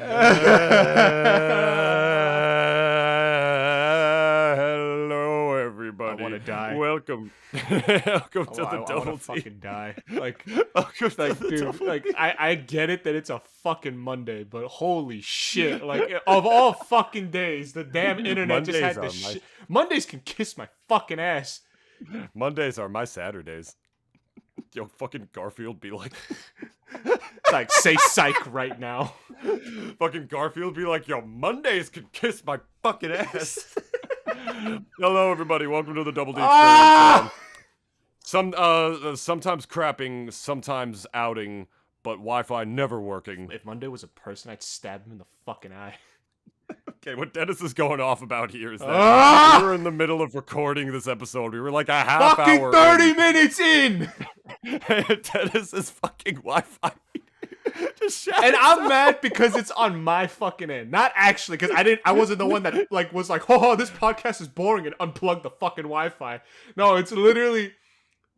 Hello, everybody. I want to die. Welcome to the I Double want to fucking die. Like, dude, like, I get it that it's a fucking Monday, but holy shit! Like, of all fucking days, the damn internet just had this shit. Mondays can kiss my fucking ass. Mondays are my Saturdays. Yo, fucking Garfield be like... It's like, say psych right now. Fucking Garfield be like, yo, Mondays can kiss my fucking ass. Hello, everybody. Welcome to the Double D Experience. Sometimes crapping, sometimes outing, but Wi-Fi never working. If Monday was a person, I'd stab him in the fucking eye. Okay, what Dennis is going off about here is that we were in the middle of recording this episode. We were like a half fucking hour 30 minutes in! And Dennis is fucking Wi-Fi. Just and I'm mad because it's on my fucking end. Not actually, because I wasn't the one that was like, oh, this podcast is boring and unplugged the fucking Wi-Fi. No, it's literally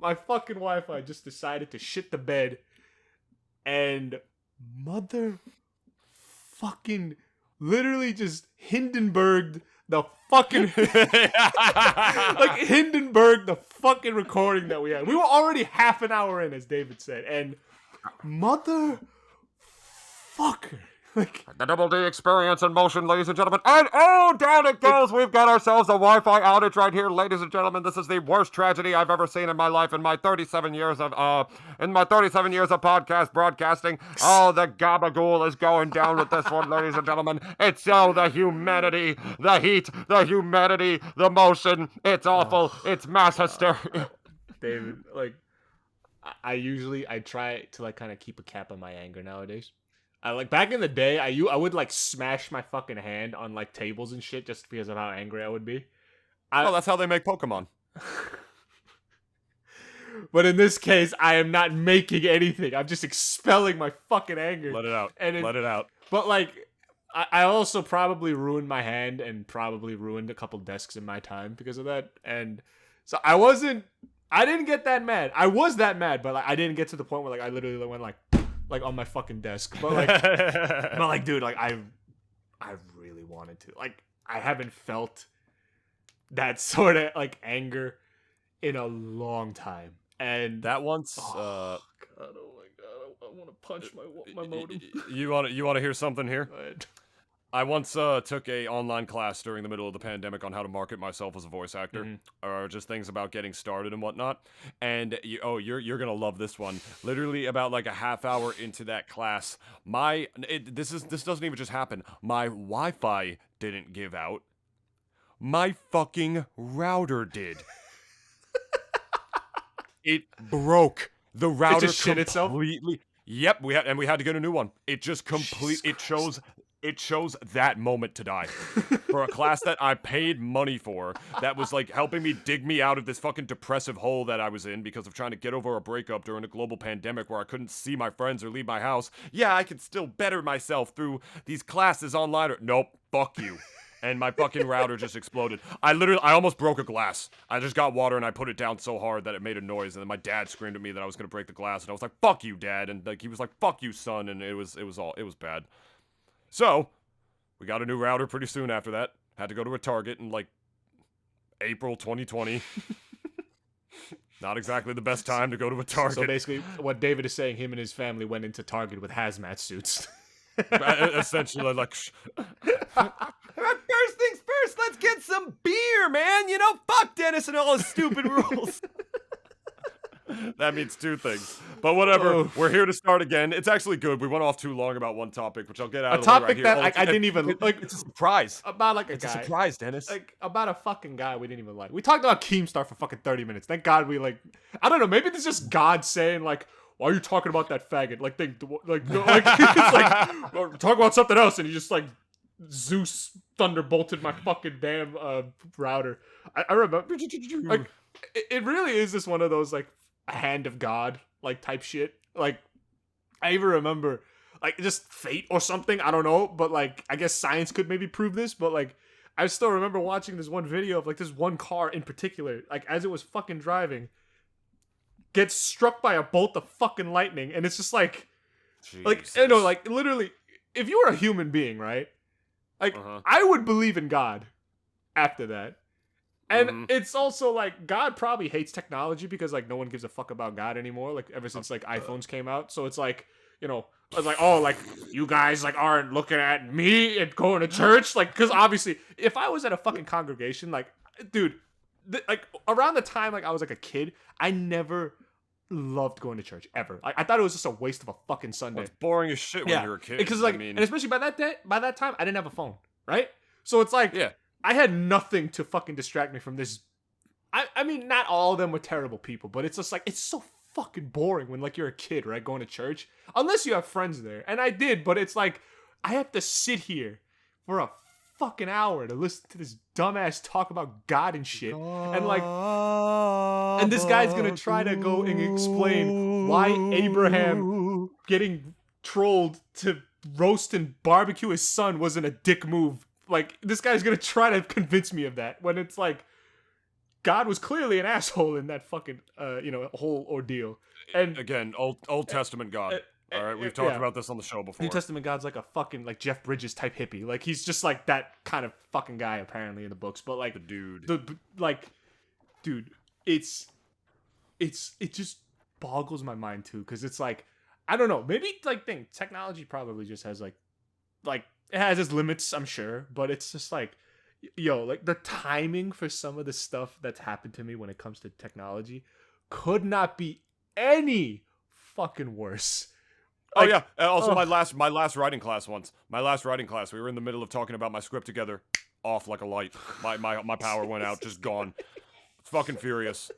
my fucking Wi-Fi just decided to shit the bed and mother fucking literally just Hindenburged the fucking like Hindenburg the fucking recording that we had. We were already half an hour in, as David said, and mother fucker. Like, the Double D Experience in motion, ladies and gentlemen. And oh, down it goes. We've got ourselves a Wi-Fi outage right here, ladies and gentlemen. This is the worst tragedy I've ever seen in my life in my 37 years of podcast broadcasting. Oh, the gabagool is going down with this one, ladies and gentlemen. It's the humanity, the heat, the humidity, the motion. It's awful. It's mass hysteria. David, like, I try to like kind of keep a cap on my anger nowadays. Like back in the day, I would like smash my fucking hand on like tables and shit just because of how angry I would be. That's how they make Pokemon. But in this case, I am not making anything. I'm just expelling my fucking anger. Let it out. Let it out. But like, I also probably ruined my hand and probably ruined a couple desks in my time because of that. And so I didn't get that mad. I was that mad, but like I didn't get to the point where like I literally went like on my fucking desk. But like, dude, like I really wanted to. Like, I haven't felt that sort of like anger in a long time. And that once oh my god, I want to punch my modem. You want to hear something here? Go ahead. I once took a online class during the middle of the pandemic on how to market myself as a voice actor, or just things about getting started and whatnot. And you're gonna love this one. Literally about like a half hour into that class, this doesn't even just happen. My Wi-Fi didn't give out. My fucking router did. It broke. The router shit itself? Completely. Yep, we had to get a new one. It just It chose that moment to die. For a class that I paid money for, that was like helping me dig me out of this fucking depressive hole that I was in because of trying to get over a breakup during a global pandemic where I couldn't see my friends or leave my house. Yeah, I could still better myself through these classes online. Nope, fuck you. And my fucking router just exploded. I almost broke a glass. I just got water and I put it down so hard that it made a noise. And then my dad screamed at me that I was gonna break the glass. And I was like, fuck you, Dad. And like he was like, fuck you, son. And it was bad. So, we got a new router pretty soon after that. Had to go to a Target in, like, April 2020. Not exactly the best time to go to a Target. So basically, what David is saying, him and his family went into Target with hazmat suits. Essentially, like, first things first, let's get some beer, man! You know, fuck Dennis and all his stupid rules. That means two things. But whatever, we're here to start again. It's actually good. We went off too long about one topic, which I'll get out of the way right here. A topic that I didn't even like. It's a surprise. About like a guy. It's a surprise, Dennis. Like about a fucking guy we didn't even like. We talked about Keemstar for fucking 30 minutes. Thank God we like. I don't know. Maybe this is just God saying like, "Why are you talking about that faggot?" Like it's like talk about something else, and he just like Zeus thunderbolted my fucking damn router. I remember. Like it really is just one of those like. A hand of God, like, type shit. Like, I even remember, like, just fate or something, I don't know, but, like, I guess science could maybe prove this, but, like, I still remember watching this one video of, like, this one car in particular, like, as it was fucking driving, gets struck by a bolt of fucking lightning, and it's just, like, Jesus. like, you know, like, literally, if you were a human being, right? Like, I would believe in God after that. And it's also like God probably hates technology because like no one gives a fuck about God anymore. Like ever since like iPhones came out, so it's like it's like oh like you guys like aren't looking at me and going to church like because obviously if I was at a fucking congregation like dude like around the time like I was like a kid I never loved going to church ever. Like I thought it was just a waste of a fucking Sunday. It's boring as shit when you're a kid. Because like and especially by that time I didn't have a phone, right? So it's like I had nothing to fucking distract me from this. I mean, not all of them were terrible people, but it's just like, it's so fucking boring when like you're a kid, right? Going to church. Unless you have friends there. And I did, but it's like, I have to sit here for a fucking hour to listen to this dumbass talk about God and shit. And like, and this guy's gonna try to go and explain why Abraham getting trolled to roast and barbecue his son wasn't a dick move. Like, this guy's gonna try to convince me of that when it's like, God was clearly an asshole in that fucking, whole ordeal. And again, Old Testament God. All right, we've talked about this on the show before. New Testament God's like a fucking like Jeff Bridges type hippie. Like he's just like that kind of fucking guy apparently in the books. But like the dude, it just boggles my mind too because it's like I don't know. Maybe like technology probably just has like it has its limits, I'm sure, but it's just like, like the timing for some of the stuff that's happened to me when it comes to technology could not be any fucking worse. Like, oh yeah. Also, my last writing class once. My last writing class, we were in the middle of talking about my script together. Off like a light. My power went out, just gone. Fucking furious.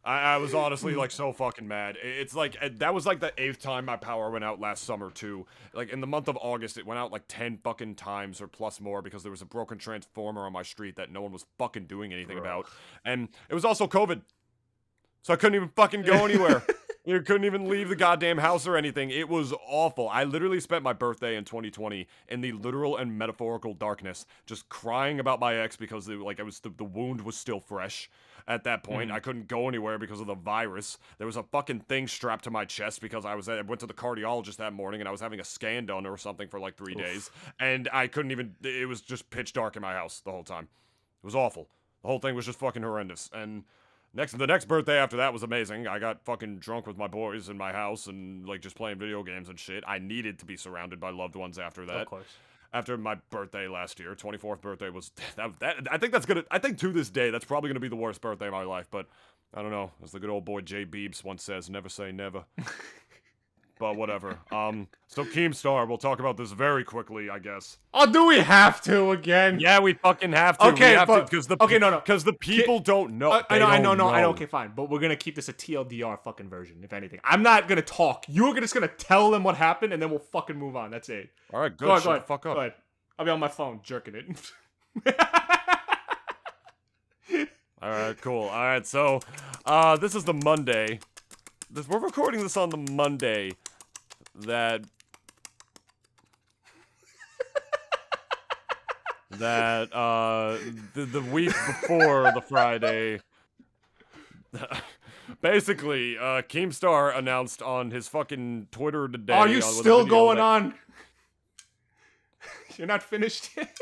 I was honestly like so fucking mad. It's like that was like the 8th time my power went out last summer too. Like in the month of August, it went out like 10 fucking times or plus more because there was a broken transformer on my street that no one was fucking doing anything about. And it was also COVID, so I couldn't even fucking go anywhere. You couldn't even leave the goddamn house or anything. It was awful. I literally spent my birthday in 2020 in the literal and metaphorical darkness, just crying about my ex because the wound was still fresh. At that point, I couldn't go anywhere because of the virus. There was a fucking thing strapped to my chest because I went to the cardiologist that morning and I was having a scan done or something for like 3 days. And I couldn't even, it was just pitch dark in my house the whole time. It was awful. The whole thing was just fucking horrendous. And the next birthday after that was amazing. I got fucking drunk with my boys in my house and like just playing video games and shit. I needed to be surrounded by loved ones after that. Of course. After my birthday last year, 24th birthday was that. I think to this day that's probably gonna be the worst birthday of my life. But I don't know. As the good old boy Jay Beebs once says, "Never say never." But whatever. So Keemstar, we'll talk about this very quickly, I guess. Oh, do we have to again? Yeah, we fucking have to. Okay, because the people don't know. I know. Okay, fine. But we're gonna keep this a TLDR fucking version, if anything. I'm not gonna talk. You're just gonna tell them what happened, and then we'll fucking move on. That's it. All right, good. Go Shut ahead. the fuck up. Go ahead. I'll be on my phone jerking it. All right, cool. All right, so this is the Monday. We're recording this on the Monday that the week before the Friday. Basically, Keemstar announced on his fucking Twitter today. Are you still going on? You're not finished yet?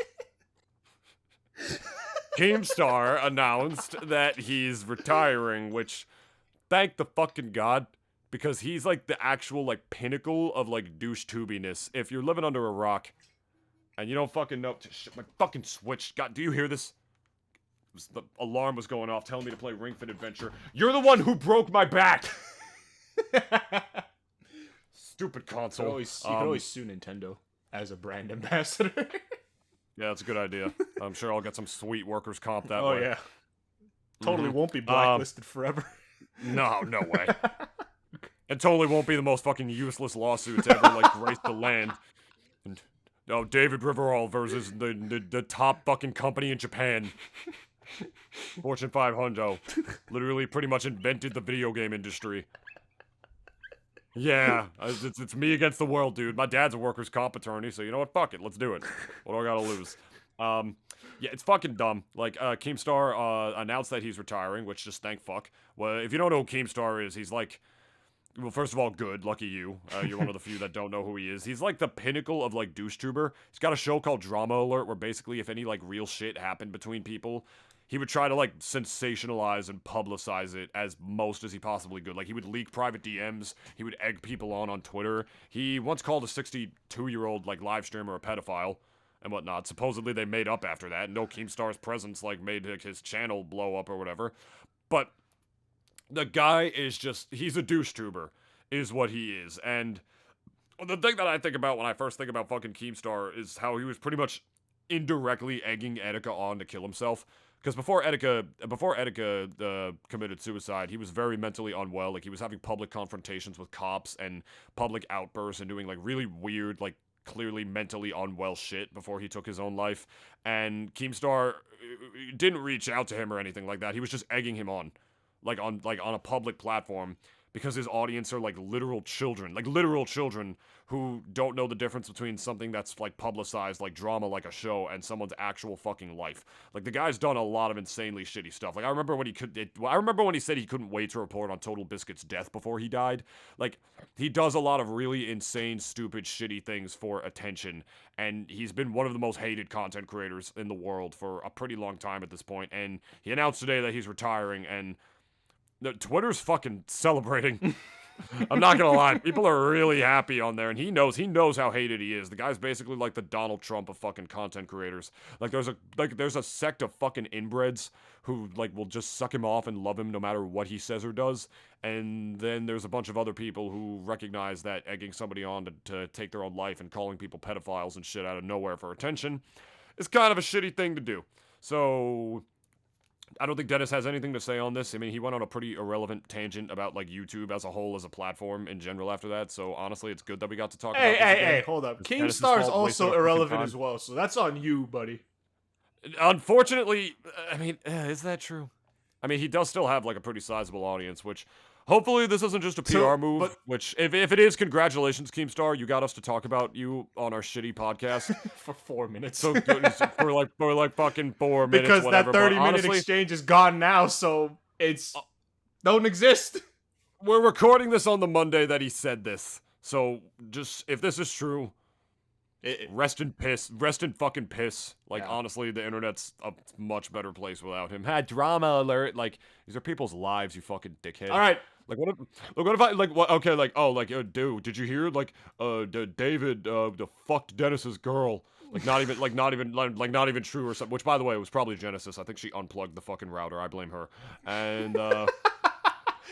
Keemstar announced that he's retiring, which, thank the fucking God, because he's like the actual like pinnacle of like douche tubiness. If you're living under a rock and you don't fucking know, my fucking switch. God, do you hear this? The alarm was going off telling me to play Ring Fit Adventure. You're the one who broke my back. Stupid console. You could always sue Nintendo as a brand ambassador. Yeah, that's a good idea. I'm sure I'll get some sweet workers' comp that way. Oh yeah. Totally won't be blacklisted forever. No way. It totally won't be the most fucking useless lawsuit to ever like grace the land. And David Riverall versus the top fucking company in Japan. Fortune 500. Literally pretty much invented the video game industry. Yeah, it's me against the world, dude. My dad's a workers' comp attorney, so you know what? Fuck it, let's do it. What do I gotta lose? Yeah, it's fucking dumb. Like, Keemstar announced that he's retiring, which just thank fuck. Well, if you don't know who Keemstar is, he's like Well, first of all, good. Lucky you. You're one of the few that don't know who he is. He's like the pinnacle of like douche tuber. He's got a show called Drama Alert where basically if any like real shit happened between people, he would try to like sensationalize and publicize it as most as he possibly could. Like he would leak private DMs. He would egg people on Twitter. He once called a 62-year-old like live streamer a pedophile and whatnot. Supposedly they made up after that. No Keemstar's presence like made his channel blow up or whatever. But the guy is just, he's a douche tuber, is what he is. And the thing that I think about when I first think about fucking Keemstar is how he was pretty much indirectly egging Etika on to kill himself. Because before Etika committed suicide, he was very mentally unwell. Like, he was having public confrontations with cops and public outbursts and doing, like, really weird, like, clearly mentally unwell shit before he took his own life. And Keemstar didn't reach out to him or anything like that. He was just egging him on. Like on a public platform, because his audience are like literal children who don't know the difference between something that's like publicized like drama like a show and someone's actual fucking life. Like, the guy's done a lot of insanely shitty stuff. Like, I remember when he said he couldn't wait to report on Total Biscuit's death before he died. Like, he does a lot of really insane, stupid, shitty things for attention, and he's been one of the most hated content creators in the world for a pretty long time at this point. And he announced today that he's retiring, and Twitter's fucking celebrating. I'm not gonna lie, people are really happy on there, and he knows how hated he is. The guy's basically like the Donald Trump of fucking content creators. Like, there's a sect of fucking inbreds who like will just suck him off and love him no matter what he says or does. And then there's a bunch of other people who recognize that egging somebody on to take their own life and calling people pedophiles and shit out of nowhere for attention is kind of a shitty thing to do. So I don't think Dennis has anything to say on this. I mean, he went on a pretty irrelevant tangent about, like, YouTube as a whole, as a platform in general after that. So, honestly, it's good that we got to talk about this again. Hey, hold up. Keemstar is also irrelevant as well, so that's on you, buddy. Unfortunately, I mean, is that true? I mean, he does still have, like, a pretty sizable audience, which hopefully this isn't just a PR move, which, if it is, congratulations, Keemstar. You got us to talk about you on our shitty podcast. For 4 minutes. So, for like fucking 4 minutes, because whatever. That 30-minute exchange is gone now, so it's don't exist. We're recording this on the Monday that he said this. So, just, if this is true, rest in fucking piss. Like, yeah. Honestly, the internet's a much better place without him. Had drama alert. Like, these are people's lives, you fucking dickhead. All right. Like, what if I, like, what, okay, like, oh, like, dude, did you hear, like, David, fucked Dennis's girl? Like, not even true or something, which, by the way, was probably Genesis. I think she unplugged the fucking router. I blame her. And, but,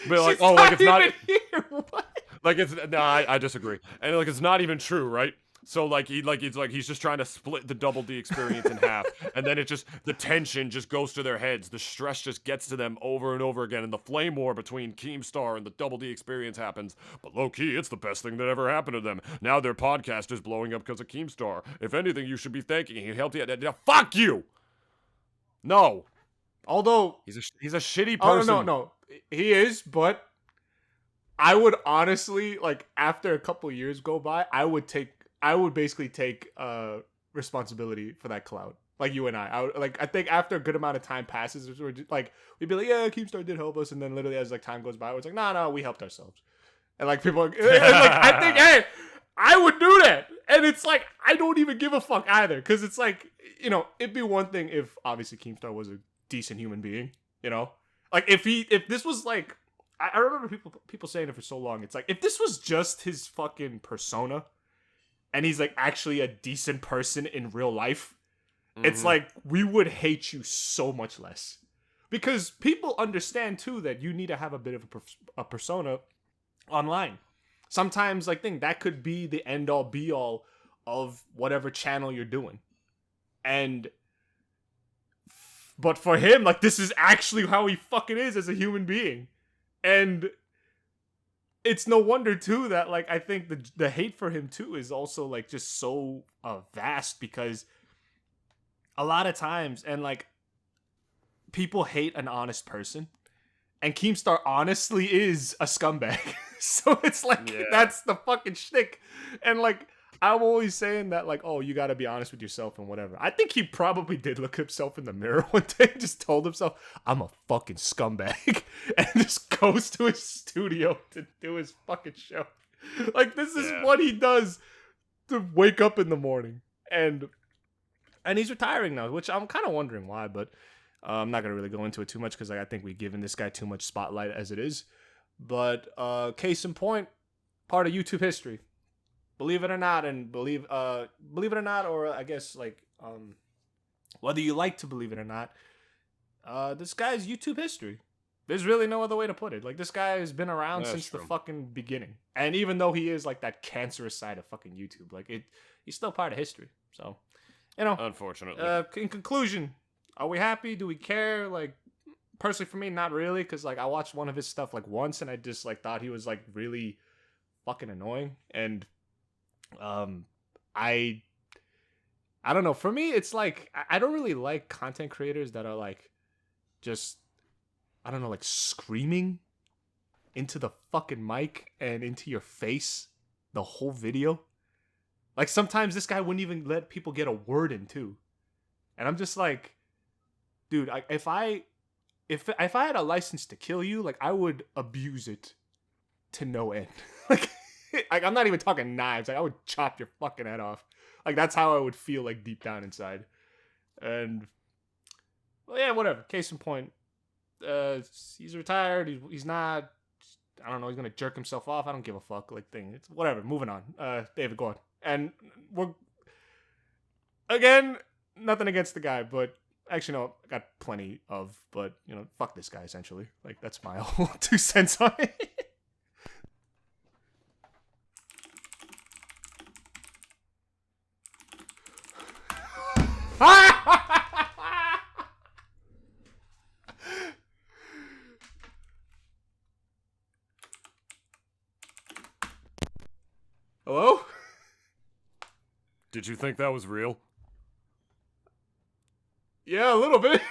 like, oh, like, it's not, here. What? Like, it's, no, I disagree. And, like, it's not even true, right? So, like, he's just trying to split the Double D experience in half, and then the tension just goes to their heads, the stress just gets to them over and over again, and the flame war between Keemstar and the Double D experience happens, but low-key, it's the best thing that ever happened to them. Now their podcast is blowing up because of Keemstar. If anything, you should be thanking him. He helped you. Fuck you! No. Although... He's a shitty person. Oh, no. He is, but I would honestly, like, after a couple years go by, I would basically take responsibility for that cloud, like you and I. I think after a good amount of time passes, we'd be like, yeah, Keemstar did help us, and then literally as like time goes by, it's like, no, we helped ourselves, and like people, and, like, I think, hey, I would do that, and it's like I don't even give a fuck either, because it's like, you know, it'd be one thing if obviously Keemstar was a decent human being, you know, like if this was like, I remember people saying it for so long, it's like if this was just his fucking persona. And he's, like, actually a decent person in real life, it's like, we would hate you so much less. Because people understand, too, that you need to have a bit of a persona online. Sometimes, like, that could be the end-all, be-all of whatever channel you're doing. But for him, like, this is actually how he fucking is as a human being. And it's no wonder, too, that, like, I think the hate for him, too, is also, like, just so vast, because a lot of times, and, like, people hate an honest person, and Keemstar honestly is a scumbag. So it's like, That's the fucking shtick. And, like, I'm always saying that, like, oh, you got to be honest with yourself and whatever. I think he probably did look himself in the mirror one day and just told himself, I'm a fucking scumbag, and just goes to his studio to do his fucking show. Like, this is what he does to wake up in the morning. And he's retiring now, which I'm kind of wondering why, but I'm not going to really go into it too much because I think we've given this guy too much spotlight as it is. But case in point, part of YouTube history. Believe it or not, believe it or not, or I guess like whether you like to believe it or not, this guy's YouTube history. There's really no other way to put it. Like, this guy has been around since the fucking beginning, and even though he is like that cancerous side of fucking YouTube, like he's still part of history. So, you know, unfortunately. In conclusion, are we happy? Do we care? Like, personally, for me, not really, because like I watched one of his stuff like once, and I just like thought he was like really fucking annoying, and I don't know. For me, it's like I don't really like content creators that are like just, I don't know, like screaming into the fucking mic and into your face the whole video. Like, sometimes this guy wouldn't even let people get a word in too, and I'm just like, dude, if I had a license to kill you, like, I would abuse it to no end. Like, I'm not even talking knives. Like, I would chop your fucking head off. Like, that's how I would feel, like, deep down inside. And, well, yeah, whatever. Case in point, he's retired. He's not, I don't know, he's going to jerk himself off. I don't give a fuck, like, thing. It's whatever. Moving on. David, go on. And we're, again, nothing against the guy, but actually, no, I got plenty of, but, you know, fuck this guy, essentially. Like, that's my whole 2 cents on it. Hello? Did you think that was real? Yeah, a little bit.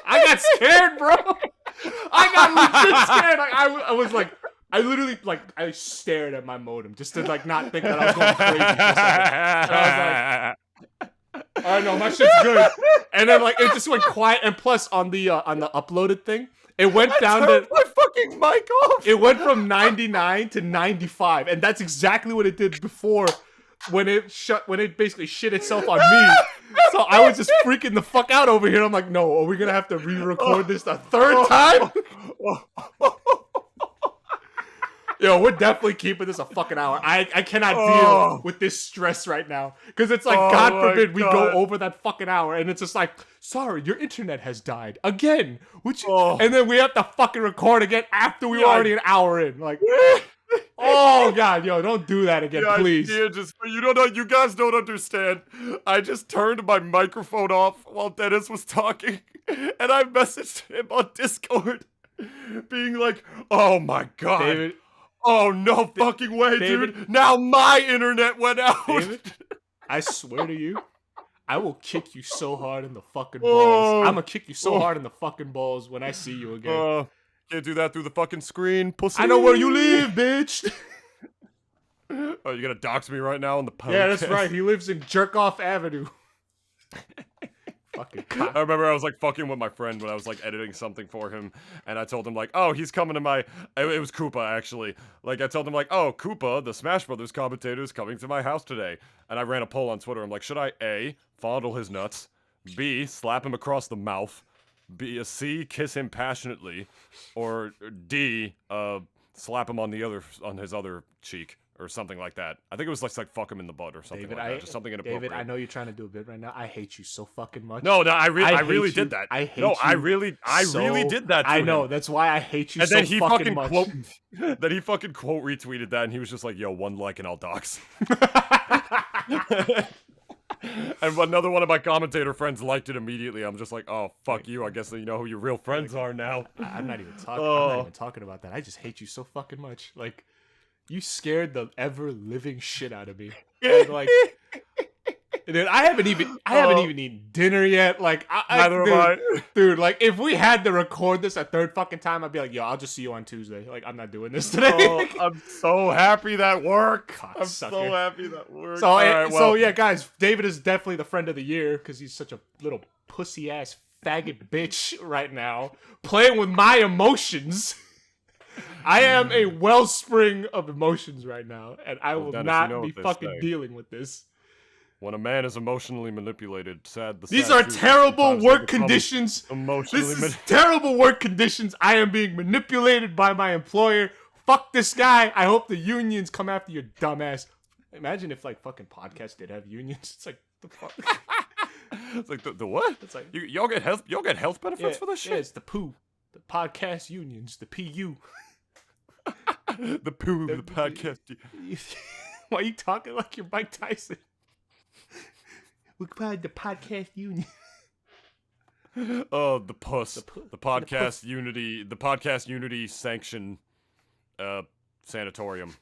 I got scared, bro. I got legit scared. Like, I was like, I literally, like, I stared at my modem just to, like, not think that I was going crazy for a second. And I was like, all right, no, my shit's good. And then, like, it just went quiet. And plus, on the uploaded thing, it went down to my fucking mic off. It went from 99 to 95, and that's exactly what it did before, when it basically shit itself on me. So I was just freaking the fuck out over here. I'm like, no, are we gonna have to re-record this a third time? Yo, we're definitely keeping this a fucking hour. I cannot deal with this stress right now. Because it's like, God forbid we go over that fucking hour. And it's just like, sorry, your internet has died. Again. And then we have to fucking record again after we were already an hour in. Like, oh, God, yo, don't do that again, please. You guys don't understand. I just turned my microphone off while Dennis was talking. And I messaged him on Discord being like, oh, my God. David. Oh, no fucking way, David, dude. Now my internet went out. David, I swear to you, I will kick you so hard in the fucking balls. I'm going to kick you so hard in the fucking balls when I see you again. Can't do that through the fucking screen, pussy. I know where you live, bitch. Oh, you're going to dox me right now on the podcast? Yeah, that's right. He lives in Jerk-Off Avenue. Fucking cock. I remember I was like fucking with my friend when I was like editing something for him, and I told him like, oh, he's coming to my, it was Koopa actually, like I told him like, oh, Koopa, the Smash Brothers commentator, is coming to my house today, and I ran a poll on Twitter. I'm like, should I A, fondle his nuts, B, slap him across the mouth, C, kiss him passionately, or D, slap him on his other cheek. Or something like that. I think it was like fuck him in the butt or something like that. Just something inappropriate. David, I know you're trying to do a bit right now. I hate you so fucking much. No, I really did that. I hate you. I really did that to I him. know, that's why I hate you and so then he fucking much. Then he fucking quote retweeted that, and he was just like, yo, one like and I'll dox. And another one of my commentator friends liked it immediately. I'm just like, oh, fuck you. I guess you know who your real friends are now. I'm not even talking about that. I just hate you so fucking much. Like, you scared the ever-living shit out of me. And, like, Dude, I haven't even eaten dinner yet. Like, Neither am I. Dude, like, if we had to record this a third fucking time, I'd be like, yo, I'll just see you on Tuesday. Like, I'm not doing this today. Oh, I'm so happy that worked. I'm Cocksucker. so happy that worked. So, All right, well, so yeah, guys, David is definitely the friend of the year because he's such a little pussy ass faggot bitch right now, playing with my emotions. I am a wellspring of emotions right now, and I will Dennis, not you know be what they fucking say. dealing with this. when a man is emotionally manipulated, These are terrible work conditions. Emotionally This is terrible work conditions. I am being manipulated by my employer. Fuck this guy. I hope the unions come after your dumbass. Imagine if like fucking podcasts did have unions. It's like the fuck. It's like the what? It's like y'all get health benefits for this shit. Yeah, it's the POO, the podcast unions, the PU. the POO, the podcast. Why are you talking like you're Mike Tyson? We're part of the podcast union. Oh, the puss. The podcast unity. The podcast unity sanction. Sanatorium.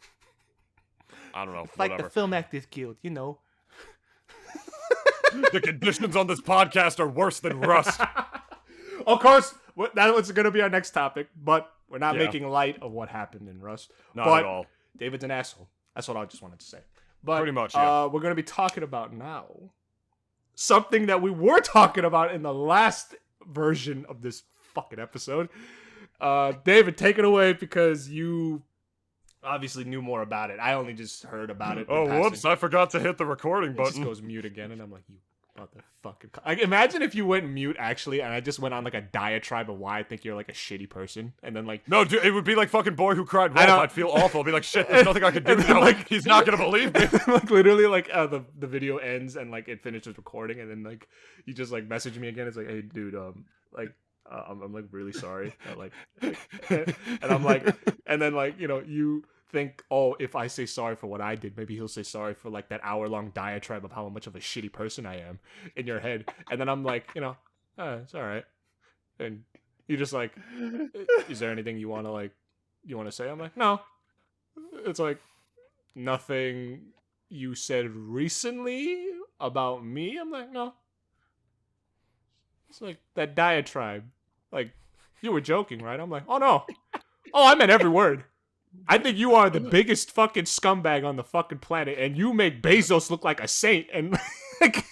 I don't know. Like whatever. the Film Actors Guild, you know. The conditions on this podcast are worse than Rust. Of course, that was going to be our next topic, but we're not Yeah. making light of what happened in Rust. Not but at all. David's an asshole. That's what I just wanted to say. But Pretty much, yeah. we're going to be talking about now something that we were talking about in the last version of this fucking episode. David, take it away because you obviously knew more about it. I only just heard about it. Oh, whoops! I forgot to hit the recording It just button. goes mute again, and I'm like, you motherfucker. Like, imagine if you went mute, actually, and I just went on, like, a diatribe of why I think you're, like, a shitty person, and then, like... No, dude, it would be like fucking Boy Who Cried I know. Wolf. I'd feel awful. I'd be like, shit, there's nothing I can do And then, now. like- He's not gonna believe me. like, literally, like, the video ends, and, like, it finishes recording, and then, like, you just, like, message me again. It's like, hey, dude, I'm like, really sorry. And I'm like... And then, like, you know, you... think, oh, if I say sorry for what I did, maybe he'll say sorry for like that hour-long diatribe of how much of a shitty person I am in your head. And then I'm like, you know, it's all right. And you just like, is there anything you want to say? I'm like, no. It's like nothing you said recently about me. I'm like, no. It's like that diatribe. Like, you were joking, right? I'm like, oh no. Oh, I meant every word. I think you are the biggest fucking scumbag on the fucking planet, and you make Bezos look like a saint, and like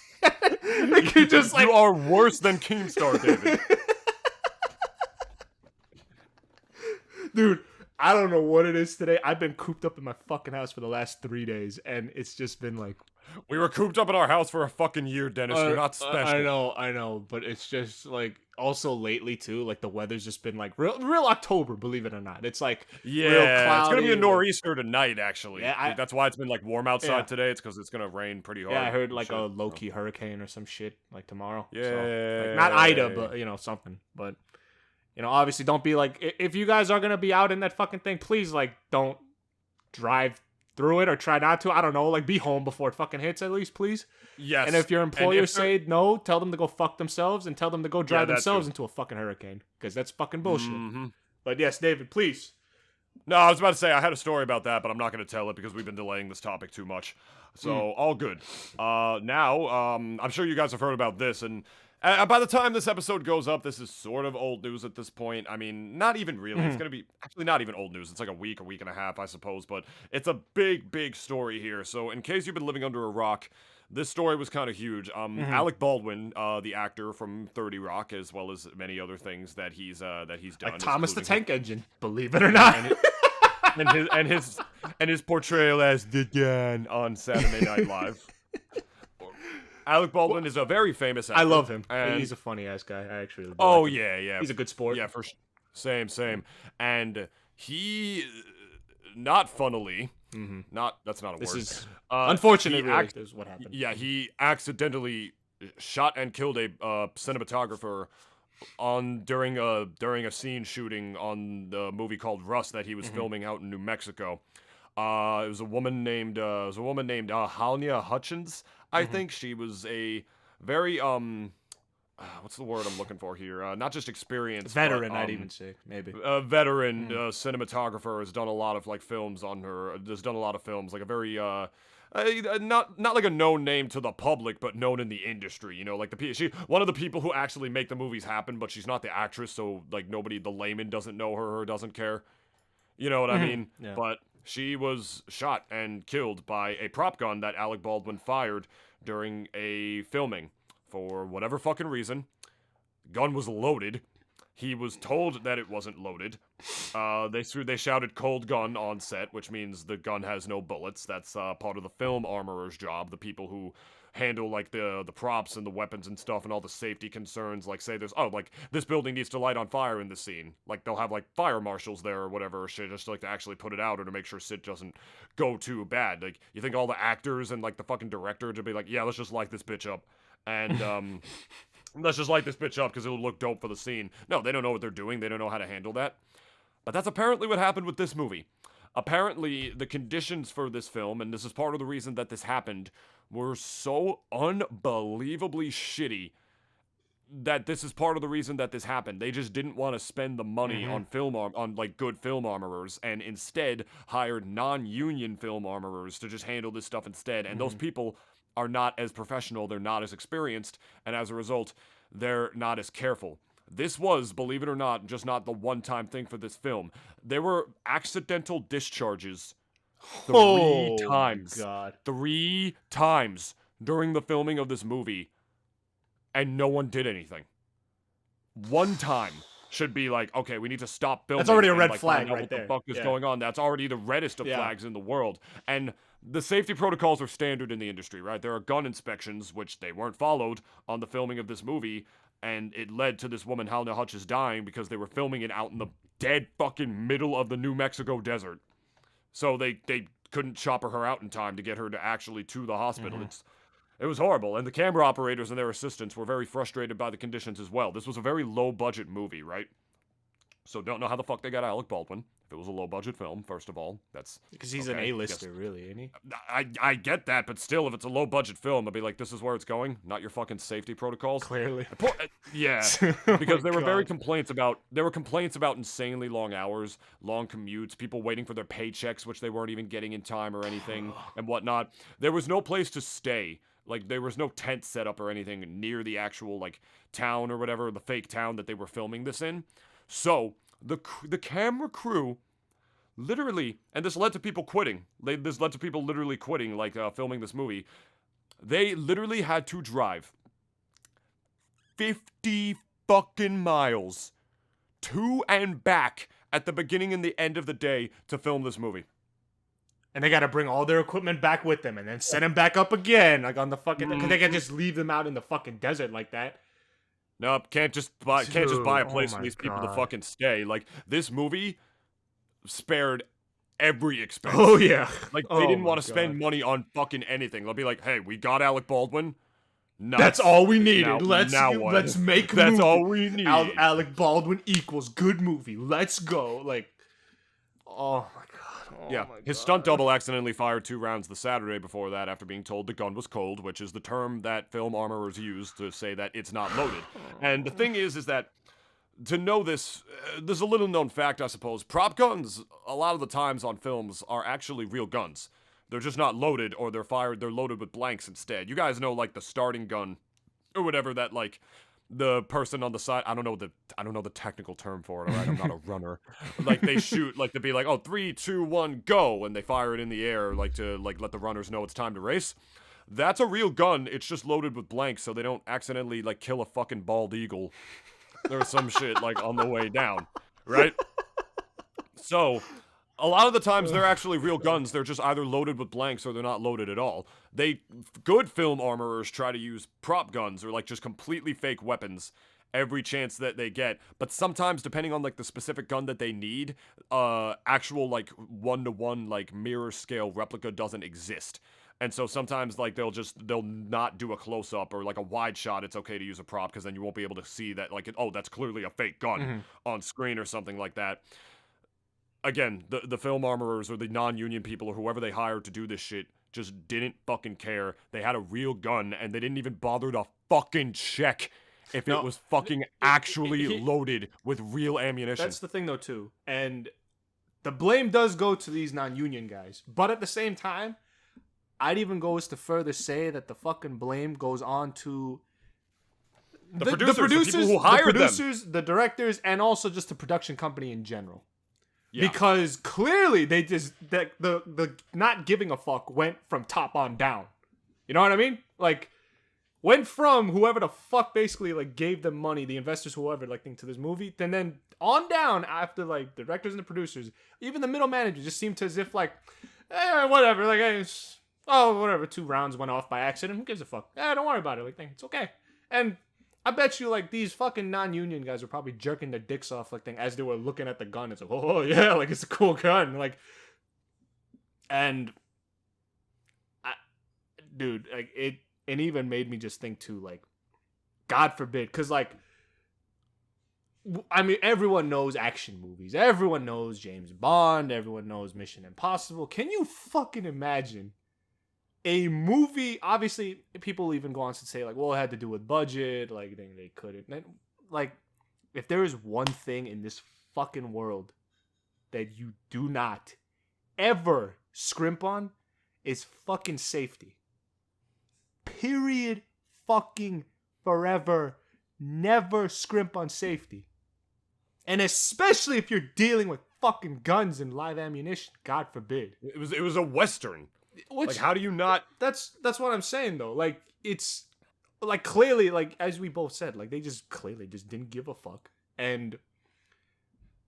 you're just like... You are worse than Keemstar, David. Dude, I don't know what it is today. I've been cooped up in my fucking house for the last 3 days, and it's just been like... We were cooped up in our house for a fucking year, Dennis. You're not special. I know, but it's just like... Also lately too, like the weather's just been like real October, believe it or not. It's like Yeah, real it's gonna be a cloudy, nor'easter tonight, actually. Yeah, That's why it's been like warm outside Yeah. today. It's because it's gonna rain pretty hard. Yeah, I heard and like shit. a low-key hurricane or some shit like tomorrow. Yeah, So, like, not Ida, but you know, something. But you know, obviously don't be like, if you guys are gonna be out in that fucking thing, please like don't drive through it or try not to. I don't know, like be home before it fucking hits at least, please. Yes. And if your employer if they're- say no, tell them to go fuck themselves and tell them to go drive that themselves too. into a fucking hurricane, because that's fucking bullshit. Mhm. But yes, David, please. No, I was about to say I had a story about that, but I'm not going to tell it because we've been delaying this topic too much. So all good. Now, I'm sure you guys have heard about this, and by the time this episode goes up, this is sort of old news at this point. I mean, not even really. It's going to be actually not even old news. It's like a week and a half, I suppose. But it's a big story here. So in case you've been living under a rock, this story was kind of huge. Alec Baldwin, the actor from 30 Rock, as well as many other things that he's done, Like Thomas the including Tank Engine, believe it or not. and his portrayal as the Jan on Saturday Night Live. Alec Baldwin is a very famous actor. I love him. And He's a funny ass guy. I actually really oh like him. yeah. He's a good sport. Yeah, same. And he, not funnily, that's not a This word. is Uh, unfortunate. he Really, ac- is what happened. Yeah, he accidentally shot and killed a cinematographer during a scene shooting on the movie called Rust that he was filming out in New Mexico. It was a woman named Halyna Hutchins. I think she was a very what's the word I'm looking for here? Not just experienced, Veteran, but, I'd even say maybe. a veteran cinematographer has done a lot of like films on her. Has done a lot of films, like a very not like a known name to the public, but known in the industry. You know, like one of the people who actually make the movies happen, but she's not the actress, so like nobody, the layman doesn't know her or doesn't care. You know what I mean? Yeah. But she was shot and killed by a prop gun that Alec Baldwin fired during a filming for whatever fucking reason. Gun was loaded. He was told that it wasn't loaded. They shouted "cold gun" on set, which means the gun has no bullets. That's part of the film armorer's job. The people who handle like the props and the weapons and stuff and all the safety concerns. Like say there's like this building needs to light on fire in this scene. Like they'll have like fire marshals there or whatever shit just like to actually put it out or to make sure shit doesn't go too bad. Like you think all the actors and like the fucking director to be like, yeah, let's just light this bitch up and let's just light this bitch up because it'll look dope for the scene. No, they don't know what they're doing. They don't know how to handle that. But that's apparently what happened with this movie. Apparently, the conditions for this film, and this is part of the reason that this happened, were so unbelievably shitty that this is part of the reason that this happened. They just didn't want to spend the money on on like good film armorers, and instead hired non-union film armorers to just handle this stuff instead. And those people are not as professional, they're not as experienced, and as a result, they're not as careful. This was, believe it or not, just not the one-time thing for this film. There were accidental discharges three times. My God. 3 times during the filming of this movie, and no one did anything. One time should be like, okay, we need to stop filming. That's already a and, red like, flag find out right what there. the fuck is going on. That's already the reddest of flags in the world. And the safety protocols are standard in the industry, right? There are gun inspections, which they weren't followed on the filming of this movie, and it led to this woman, Halyna Hutchins, dying because they were filming it out in the dead fucking middle of the New Mexico desert. So they couldn't chopper her out in time to get her to actually to the hospital. It was horrible, and the camera operators and their assistants were very frustrated by the conditions as well. This was a very low-budget movie, right? So don't know how the fuck they got Alec Baldwin. If it was a low-budget film, first of all, that's... Because he's an A-lister, really, isn't he? I get that, but still, if it's a low-budget film, I'd be like, this is where it's going, not your fucking safety protocols. Clearly. Yeah, because there were very complaints about insanely long hours, long commutes, people waiting for their paychecks, which they weren't even getting in time or anything, and whatnot. There was no place to stay. Like, there was no tent set up or anything near the actual, like, town or whatever, the fake town that they were filming this in. So, the camera crew literally, and this led to people quitting. This led to people literally quitting, like, filming this movie. They literally had to drive 50 fucking miles to and back at the beginning and the end of the day to film this movie. And they gotta bring all their equipment back with them and then set them back up again, like on the fucking... Because they can't just leave them out in the fucking desert like that. Nope, can't just buy a place for my these people to God. fucking stay. Like, this movie spared every expense. Oh, yeah. Like, they didn't my want to spend God. money on fucking anything. They'll be like, hey, we got Alec Baldwin. Nice. That's all we needed. Now what? Let's make a That's movie. all we need. Alec Baldwin equals good movie. Let's go. Like, oh my God. Oh Yeah, my his God. stunt double accidentally fired 2 rounds the Saturday before that after being told the gun was cold, which is the term that film armorers use to say that it's not loaded. And the thing is that to know this, there's a little known fact, I suppose. Prop guns, a lot of the times on films, are actually real guns. They're just not loaded, or they're loaded with blanks instead. You guys know, like, the starting gun, or whatever, that, like, the person on the side, I don't know the technical term for it, alright? I'm not a runner. Like, they shoot, like, to be like, oh, 3, 2, 1, go, and they fire it in the air, like, to, like, let the runners know it's time to race. That's a real gun, it's just loaded with blanks, so they don't accidentally, like, kill a fucking bald eagle or some shit, like, on the way down, right? So, a lot of the times they're actually real guns, they're just either loaded with blanks or they're not loaded at all. Good film armorers try to use prop guns or, like, just completely fake weapons every chance that they get, but sometimes, depending on, like, the specific gun that they need, actual, like, 1-to-1, like, mirror scale replica doesn't exist. And so sometimes, like, they'll not do a close-up or, like, a wide shot. It's okay to use a prop because then you won't be able to see that, like, oh, that's clearly a fake gun on screen or something like that. Again, the film armorers or the non-union people or whoever they hired to do this shit just didn't fucking care. They had a real gun, and they didn't even bother to fucking check if it was fucking actually loaded with real ammunition. That's the thing, though, too. And the blame does go to these non-union guys. But at the same time, I'd even go as to further say that the fucking blame goes on to the producers, the people who hired the producers, the directors, and also just the production company in general. Yeah. Because clearly they just the not giving a fuck went from top on down. You know what I mean? Like, went from whoever the fuck basically like gave them money, the investors, whoever, like, to this movie, then on down after like the directors and the producers, even the middle manager just seemed to as if like, whatever, like, whatever, 2 rounds went off by accident. Who gives a fuck? Don't worry about it. Like, it's okay. And I bet you, like, these fucking non-union guys were probably jerking their dicks off, like, as they were looking at the gun. It's like, oh, yeah, like, it's a cool gun. Like, and, dude, like, it even made me just think, too, like, God forbid. Because, like, I mean, everyone knows action movies. Everyone knows James Bond. Everyone knows Mission Impossible. Can you fucking imagine a movie? Obviously, people even go on to say, like, well, it had to do with budget, like, they couldn't. Like, if there is one thing in this fucking world that you do not ever scrimp on, is fucking safety. Period. Fucking forever. Never scrimp on safety. And especially if you're dealing with fucking guns and live ammunition, God forbid. It was a Western. Which, like, how do you not? That's what I'm saying, though. Like, it's like, clearly, like, as we both said, like, they just clearly just didn't give a fuck. And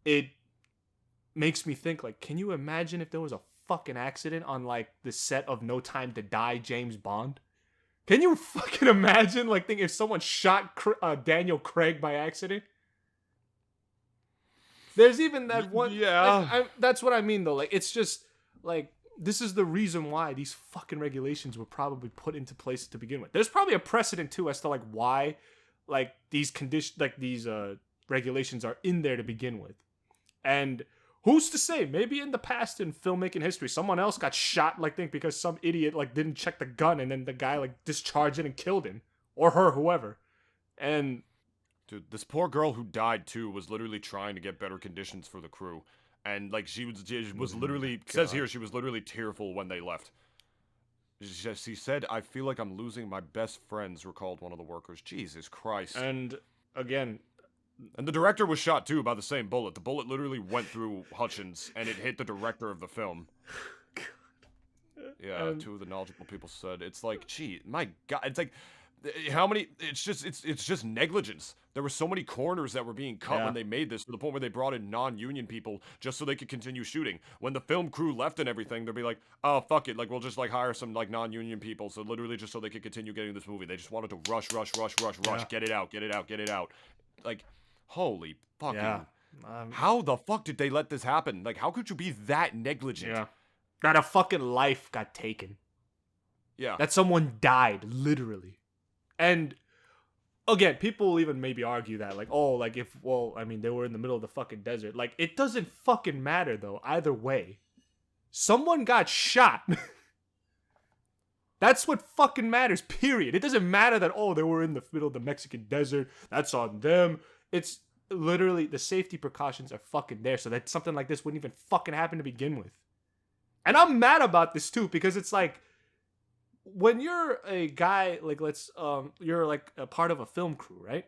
it makes me think, like, can you imagine if there was a fucking accident on, like, the set of No Time to Die, James Bond? Can you fucking imagine, like, if someone shot Daniel Craig by accident? There's even that one. Yeah. Like, that's what I mean, though. Like, it's just, like, this is the reason why these fucking regulations were probably put into place to begin with. There's probably a precedent, too, as to, like, why, like, these regulations are in there to begin with. And who's to say? Maybe in the past in filmmaking history, someone else got shot, like, because some idiot, like, didn't check the gun, and then the guy, like, discharged it and killed him. Or her, whoever. And dude, this poor girl who died, too, was literally trying to get better conditions for the crew. And, like, she was literally, says here, she was literally tearful when they left. She said, I feel like I'm losing my best friends, recalled one of the workers. Jesus Christ. And, again, and the director was shot, too, by the same bullet. The bullet literally went through Hutchins, and it hit the director of the film. Yeah, 2 of the knowledgeable people said. It's like, gee, my God. It's like, how many? It's just negligence. There were so many corners that were being cut when they made this, to the point where they brought in non-union people just so they could continue shooting. When the film crew left and everything, they'd be like, oh, fuck it, like, we'll just, like, hire some, like, non-union people, so literally just so they could continue getting this movie. They just wanted to rush, get it out. Like, holy fucking. Yeah. How the fuck did they let this happen? Like, how could you be that negligent? Yeah. That a fucking life got taken. Yeah. That someone died, literally. And again, people will even maybe argue that, like, oh, like, they were in the middle of the fucking desert. Like, it doesn't fucking matter, though, either way. Someone got shot. That's what fucking matters, period. It doesn't matter that, they were in the middle of the Mexican desert. That's on them. It's literally, the safety precautions are fucking there so that something like this wouldn't even fucking happen to begin with. And I'm mad about this, too, because it's like, when you're a guy, like, you're like a part of a film crew, right?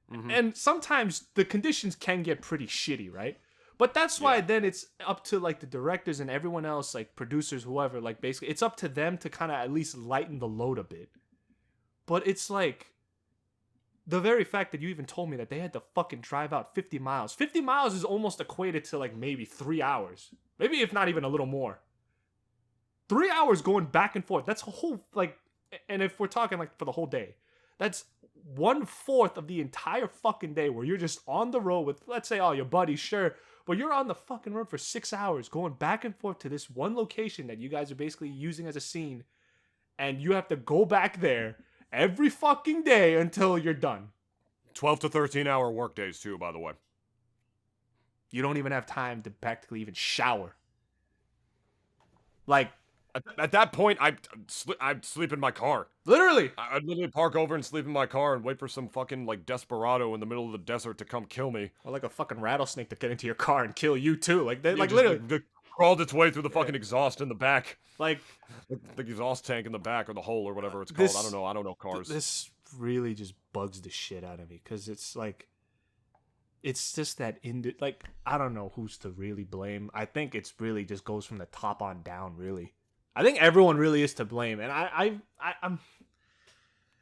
Mm-hmm. And sometimes the conditions can get pretty shitty, right? But that's why then it's up to, like, the directors and everyone else, like, producers, whoever, like, basically, it's up to them to kind of at least lighten the load a bit. But it's like, the very fact that you even told me that they had to fucking drive out 50 miles. 50 miles is almost equated to, like, maybe 3 hours. Maybe if not even a little more. 3 hours going back and forth. That's a whole, like, and if we're talking, like, for the whole day, that's 1/4 of the entire fucking day where you're just on the road with, let's say, your buddies, sure, but you're on the fucking road for 6 hours going back and forth to this one location that you guys are basically using as a scene, and you have to go back there every fucking day until you're done. 12 to 13 hour work days, too, by the way. You don't even have time to practically even shower. Like, at that point, I'd sleep in my car. Literally. I'd literally park over and sleep in my car and wait for some fucking, like, desperado in the middle of the desert to come kill me. Or like a fucking rattlesnake to get into your car and kill you, too. Like, literally. crawled its way through the fucking exhaust in the back. Like The exhaust tank in the back, or the hole, or whatever it's called. this, I don't know cars. This really just bugs the shit out of me because it's like, it's just that like I don't know who's to really blame. I think it's really just goes from the top on down. Really, I think everyone really is to blame, and I'm.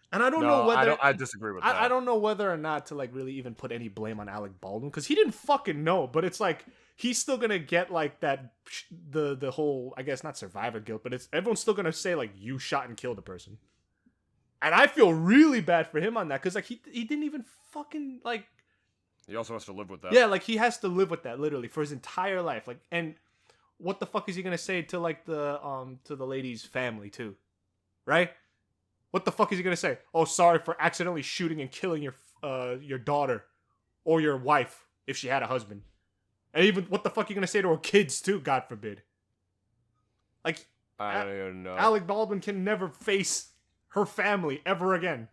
And I don't know whether I disagree with that. I don't know whether or not to like really even put any blame on Alec Baldwin because he didn't fucking know. But it's like he's still gonna get like that the whole, I guess not survivor guilt, but it's everyone's still gonna say like you shot and killed the person. And I feel really bad for him on that because like he didn't even fucking like. He also has to live with that. Yeah, like he has to live with that literally for his entire life. Like, and what the fuck is he gonna say to like the lady's family too, right? What the fuck is he gonna say? Oh, sorry for accidentally shooting and killing your daughter or your wife if she had a husband. And even what the fuck are you gonna say to her kids too? God forbid. Like, I don't even know. Alec Baldwin can never face her family ever again.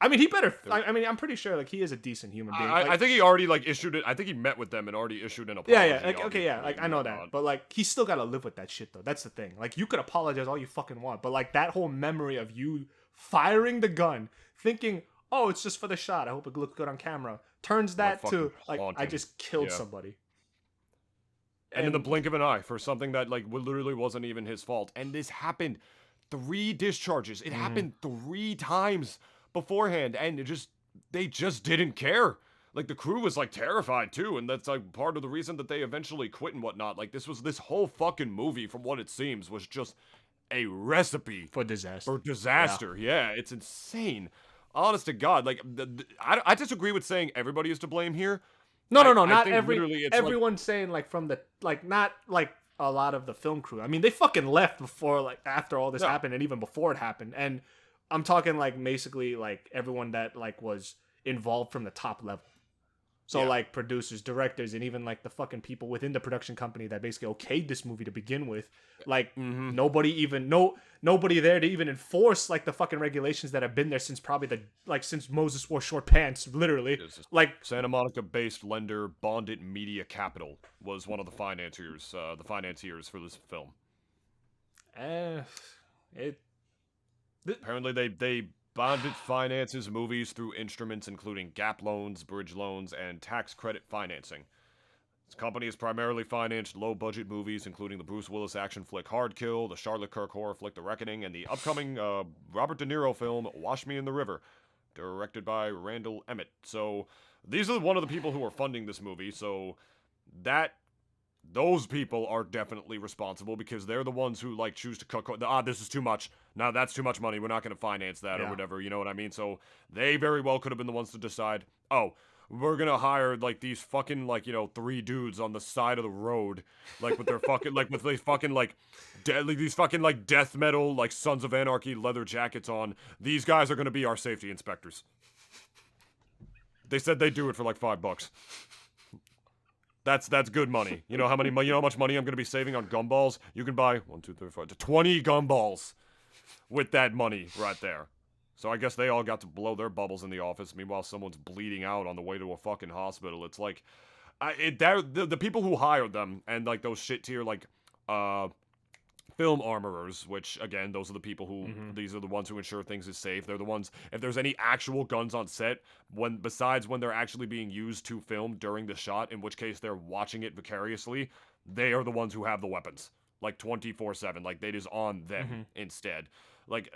I mean, he better. I mean, I'm pretty sure like he is a decent human being. I think he already like issued it. I think he met with them and already issued an apology. Yeah. Like, okay, yeah. Like I know that, but like he's still gotta live with that shit though. That's the thing. Like you could apologize all you fucking want, but like that whole memory of you firing the gun, thinking, oh, it's just for the shot. I hope it looks good on camera. Turns that to like I just killed somebody. And in the blink of an eye for something that like literally wasn't even his fault. And this happened 3 discharges. It happened 3 times beforehand, and they just didn't care. Like the crew was like terrified too, and that's like part of the reason that they eventually quit and whatnot. Like this whole fucking movie, from what it seems, was just a recipe for disaster. Yeah, it's insane. Honest to God, like I disagree with saying everybody is to blame here. No, not everyone saying like from the like not like a lot of the film crew. I mean, they fucking left before like after all this happened, and even before it happened. And I'm talking like basically like everyone that like was involved from the top level. So like producers, directors, and even like the fucking people within the production company that basically okayed this movie to begin with. Like nobody there to even enforce like the fucking regulations that have been there since probably since Moses wore short pants, literally. Like Santa Monica-based lender Bonded Media Capital was one of the financiers for this film. Apparently they bonded finances movies through instruments including gap loans, bridge loans, and tax credit financing. This company has primarily financed low-budget movies, including the Bruce Willis action flick Hard Kill, the Charlotte Kirk horror flick The Reckoning, and the upcoming Robert De Niro film Wash Me in the River, directed by Randall Emmett. So these are one of the people who are funding this movie, so those people are definitely responsible because they're the ones who like choose to cut. This is too much. Now that's too much money. We're not going to finance that or whatever. You know what I mean? So they very well could have been the ones to decide. Oh, we're gonna hire like these fucking like 3 dudes on the side of the road, like with their fucking like with these fucking like these fucking like death metal like Sons of Anarchy leather jackets on. These guys are gonna be our safety inspectors. They said they'd do it for like $5. That's good money. You know how much money I'm gonna be saving on gumballs? You can buy 1, 2, 3, 4, 20 gumballs with that money right there. So I guess they all got to blow their bubbles in the office. Meanwhile, someone's bleeding out on the way to a fucking hospital. It's like, the people who hired them and like those shit tier like film armorers, which again, those are the people who these are the ones who ensure things is safe. They're the ones, if there's any actual guns on set, besides when they're actually being used to film during the shot, in which case they're watching it vicariously, they are the ones who have the weapons like 24/7. Like it is on them instead. Like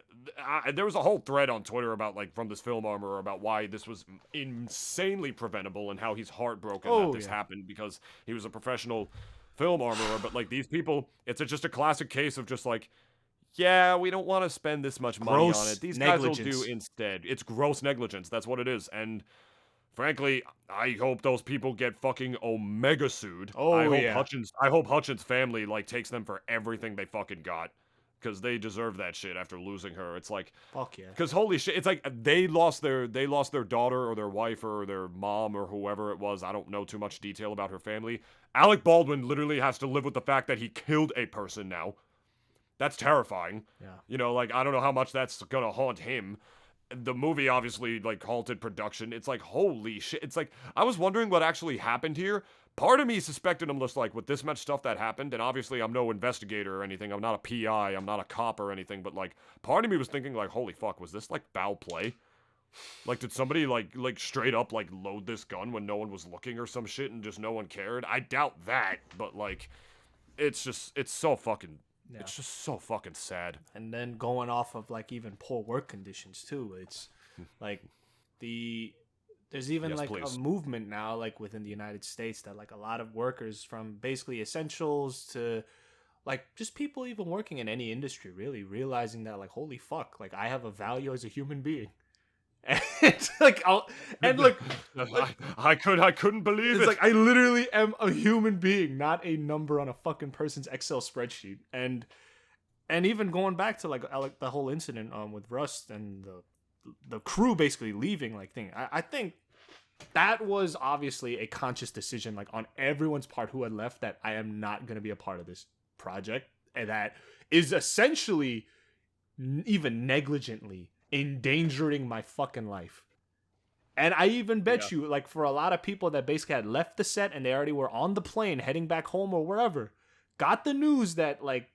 there was a whole thread on Twitter about like from this film armorer about why this was insanely preventable and how he's heartbroken that this happened because he was a professional film armorer. But like these people, it's just a classic case of just like, yeah, we don't want to spend this much money on it. These guys will do instead. It's gross negligence. That's what it is. And frankly, I hope those people get fucking omega sued. I hope Hutchins' family like takes them for everything they fucking got. Because they deserve that shit after losing her. It's like, fuck yeah. Because holy shit, it's like they lost their daughter or their wife or their mom or whoever it was. I don't know too much detail about her family. Alec Baldwin literally has to live with the fact that he killed a person now. That's terrifying. Yeah. Like I don't know how much that's gonna haunt him. The movie obviously like halted production. It's like holy shit. It's like I was wondering what actually happened here part of me suspected him just like with this much stuff that happened, and obviously I'm no investigator or anything. I'm not a PI. I'm not a cop or anything. But like, part of me was thinking like, holy fuck, was this like foul play? Like, did somebody like straight up like load this gun when no one was looking or some shit, and just no one cared? I doubt that, but like, it's so fucking. Yeah. It's just so fucking sad. And then going off of like even poor work conditions too, it's like there's even Yes, like please. a movement now like within the United States that like a lot of workers from basically essentials to like just people even working in any industry really realizing that like holy fuck, like I have a value as a human being. And like I couldn't believe it's it. like I literally am a human being, not a number on a fucking person's Excel spreadsheet. And even going back to like the whole incident with Rust and the crew basically leaving like thing, I think that was obviously a conscious decision like on everyone's part who had left, that I am not going to be a part of this project, and that is essentially even negligently endangering my fucking life. And I even bet you, like, for a lot of people that basically had left the set and they already were on the plane heading back home or wherever, got the news that like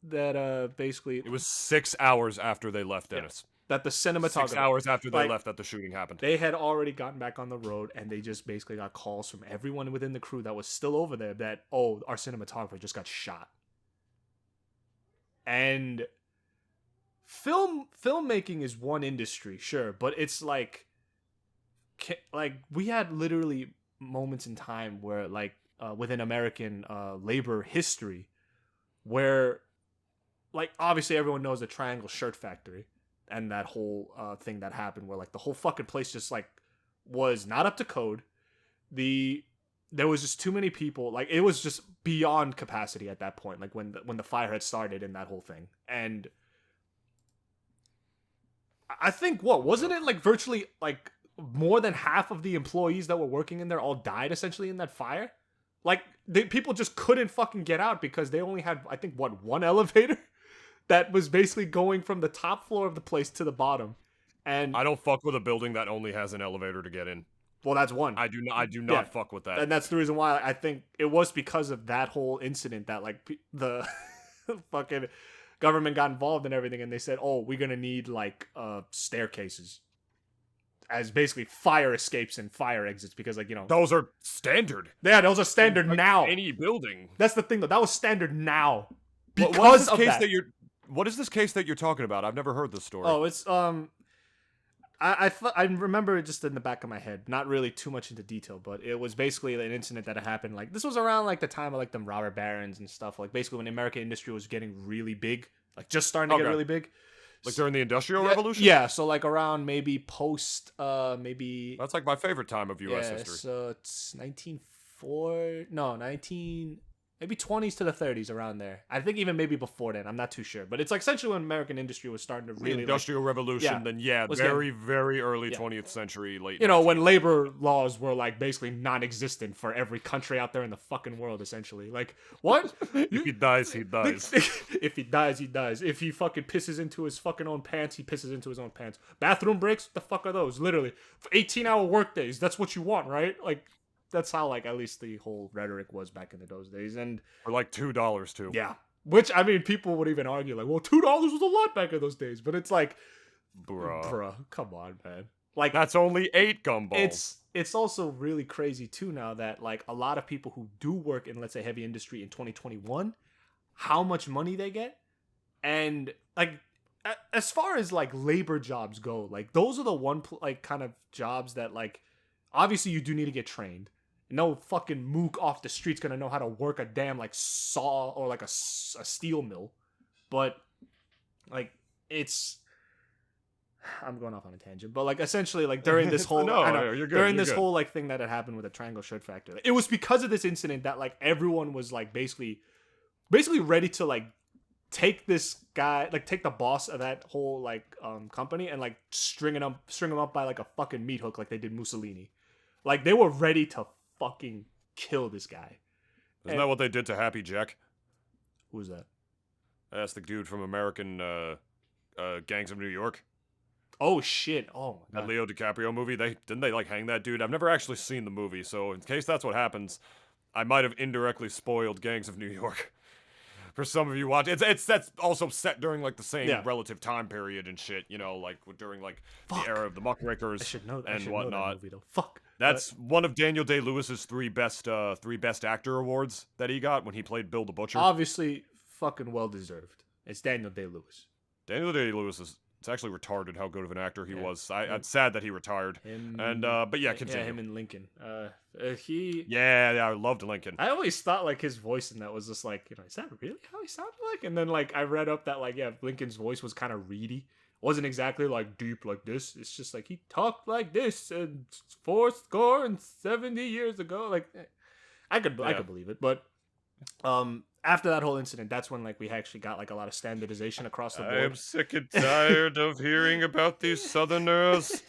that basically It was 6 hours after they left, Dennis. that the cinematographer 6 hours after they like, left that the shooting happened. they had already gotten back on the road, and they just basically got calls from everyone within the crew that was still over there that, oh, our cinematographer just got shot. And filmmaking is one industry, sure, but it's like we had literally moments in time where like within American labor history where like obviously everyone knows the Triangle Shirt Factory and that whole thing that happened where like the whole fucking place just like was not up to code. There was just too many people, like it was just beyond capacity at that point, like when the fire had started and that whole thing. And I think wasn't it like virtually like more than half of the employees that were working in there all died essentially in that fire? Like people just couldn't fucking get out because they only had, I think, one elevator that was basically going from the top floor of the place to the bottom. And I don't fuck with a building that only has an elevator to get in. well, that's one. I do not fuck with that. And that's the reason why I think it was because of that whole incident that like the fucking government got involved and everything, and they said, "Oh, we're gonna need like staircases as basically fire escapes and fire exits because like Those are standard. yeah, those are standard now. Any building. That's the thing though. That was standard now because What is this of case that. What is this case that you're talking about? I've never heard this story. Oh, it's I remember it just in the back of my head, not really too much into detail, but it was basically an incident that happened. Like this was around like the time of like them robber barons and stuff. Like basically when the American industry was getting really big, like just starting to get really big. Like during the Industrial Revolution? Yeah, so like around maybe post maybe That's like my favorite time of US history. So it's 19 maybe 20s to the 30s around there. I think even maybe before then. I'm not too sure. But it's like essentially when American industry was starting to really The Industrial Revolution, yeah, then was very, very early 20th century, late. when labor laws were like basically non-existent for every country out there in the fucking world, essentially. Like, what? If he dies, he dies. If he dies, he dies. If he fucking pisses into his fucking own pants, he pisses into his own pants. Bathroom breaks? What the fuck are those? Literally. For 18-hour work days. That's what you want, right? Like, that's how, like, at least the whole rhetoric was back in those days. And For like $2 too. yeah. Which, I mean, people would even argue, like, well, $2 was a lot back in those days. But it's like, bruh, come on, man. Like, That's only 8 gumballs. it's also really crazy, too, now that, like, a lot of people who do work in, let's say, heavy industry in 2021, how much money they get. And, like, as far as, like, labor jobs go, like, those are the kind of jobs that, like, obviously you do need to get trained. No fucking mook off the street's gonna know how to work a damn like saw or like a steel mill, but like I'm going off on a tangent, but like essentially like during this whole whole like thing that had happened with the Triangle Shirt Factory, it was because of this incident that like everyone was like basically ready to like take this guy, like take the boss of that whole like company and like string him up by like a fucking meat hook like they did Mussolini. Like they were ready to fucking kill this guy. Isn't that what they did to Happy Jack? Who was that? That's the dude from American Gangs of New York. Oh shit! Oh my That god! Leo DiCaprio movie. Didn't they like hang that dude? I've never actually seen the movie, so in case that's what happens, I might have indirectly spoiled Gangs of New York. For some of you watch, it's that's also set during like the same relative time period and shit. You know, like during like the era of the Muckrakers and whatnot. That movie, though. Fuck. That's one of Daniel Day-Lewis's three best actor awards that he got when he played Bill the Butcher. Obviously, fucking well deserved. It's Daniel Day-Lewis. Daniel Day-Lewis is. It's actually retarded how good of an actor he was. I'm sad that he retired. But yeah, continue. Yeah, him and Lincoln. Yeah, I loved Lincoln. I always thought like his voice in that was just like, is that really how he sounded like? And then like I read up that like Lincoln's voice was kind of reedy. Wasn't exactly like deep like this. It's just like he talked like this and 70 years ago. Like I could believe it, but after that whole incident, that's when like we actually got like a lot of standardization across the board. I'm sick and tired of hearing about these Southerners.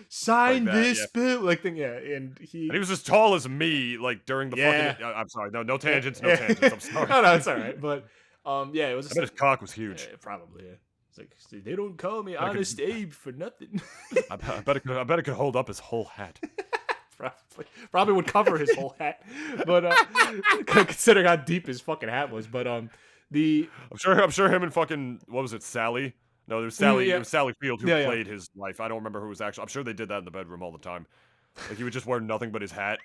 Sign like this bill, like thing, and he was as tall as me, like during the fucking. I'm sorry, no tangents, no tangents. I'm sorry. No, it's all right, but it was. I bet his cock was huge. Probably, yeah. It's like they don't call me Honest Abe for nothing. I bet it could hold up his whole hat. Probably would cover his whole hat, but considering how deep his fucking hat was, but I'm sure him and fucking what was it, Sally? No, there was Sally. It was Sally Field who played his wife. I don't remember who was actually. I'm sure they did that in the bedroom all the time. Like he would just wear nothing but his hat.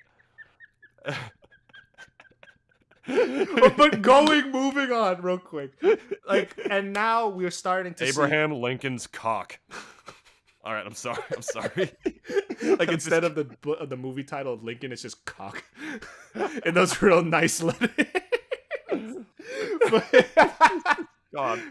But moving on real quick, like, and now we're starting to Abraham Lincoln's cock. All right, I'm sorry. Like instead of the movie title of Lincoln, it's just cock, and those real nice letters. God.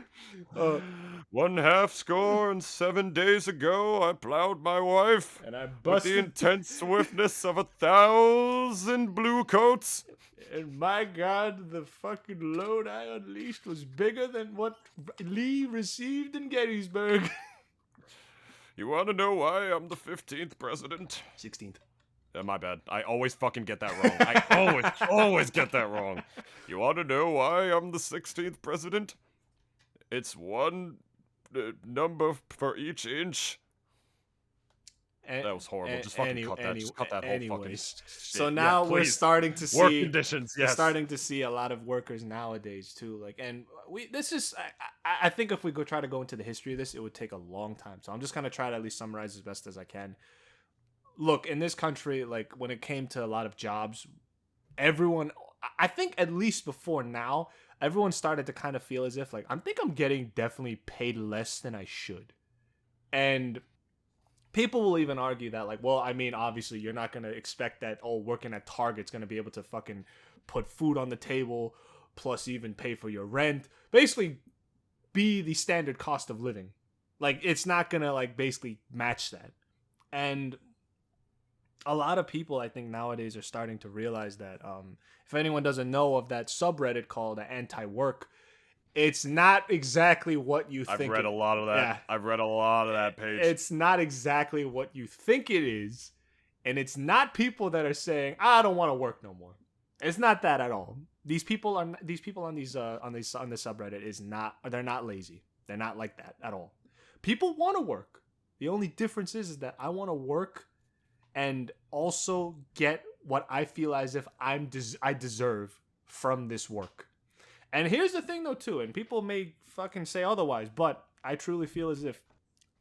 1/2 days ago, I plowed my wife and I with the intense swiftness of 1,000 blue coats. And my God, the fucking load I unleashed was bigger than what Lee received in Gettysburg. You want to know why I'm the 15th president? 16th. My bad. I always fucking get that wrong. I always get that wrong. You want to know why I'm the 16th president? It's one number for each inch. That was horrible. Just fucking cut that. Just cut that whole fucking shit. So now we're starting to see work conditions. Yes. We're starting to see a lot of workers nowadays too. Like, and I think if we try to go into the history of this, it would take a long time. So I'm just gonna try to at least summarize as best as I can. Look, in this country, like when it came to a lot of jobs, everyone, I think at least before now, everyone started to kind of feel as if like I'm getting definitely paid less than I should, and people will even argue that, like, well, I mean, obviously, you're not going to expect that, working at Target's going to be able to fucking put food on the table, plus even pay for your rent. Basically, be the standard cost of living. Like, it's not going to, like, basically match that. And a lot of people, I think, nowadays are starting to realize that, if anyone doesn't know of that subreddit called Anti-Work, it's not exactly what you think. I've read a lot of that. Yeah. I've read a lot of that page. It's not exactly what you think it is, and it's not people that are saying, "I don't want to work no more." It's not that at all. These people on this subreddit they're not lazy. They're not like that at all. People want to work. The only difference is that I want to work and also get what I feel as if I deserve from this work. And here's the thing, though, too, and people may fucking say otherwise, but I truly feel as if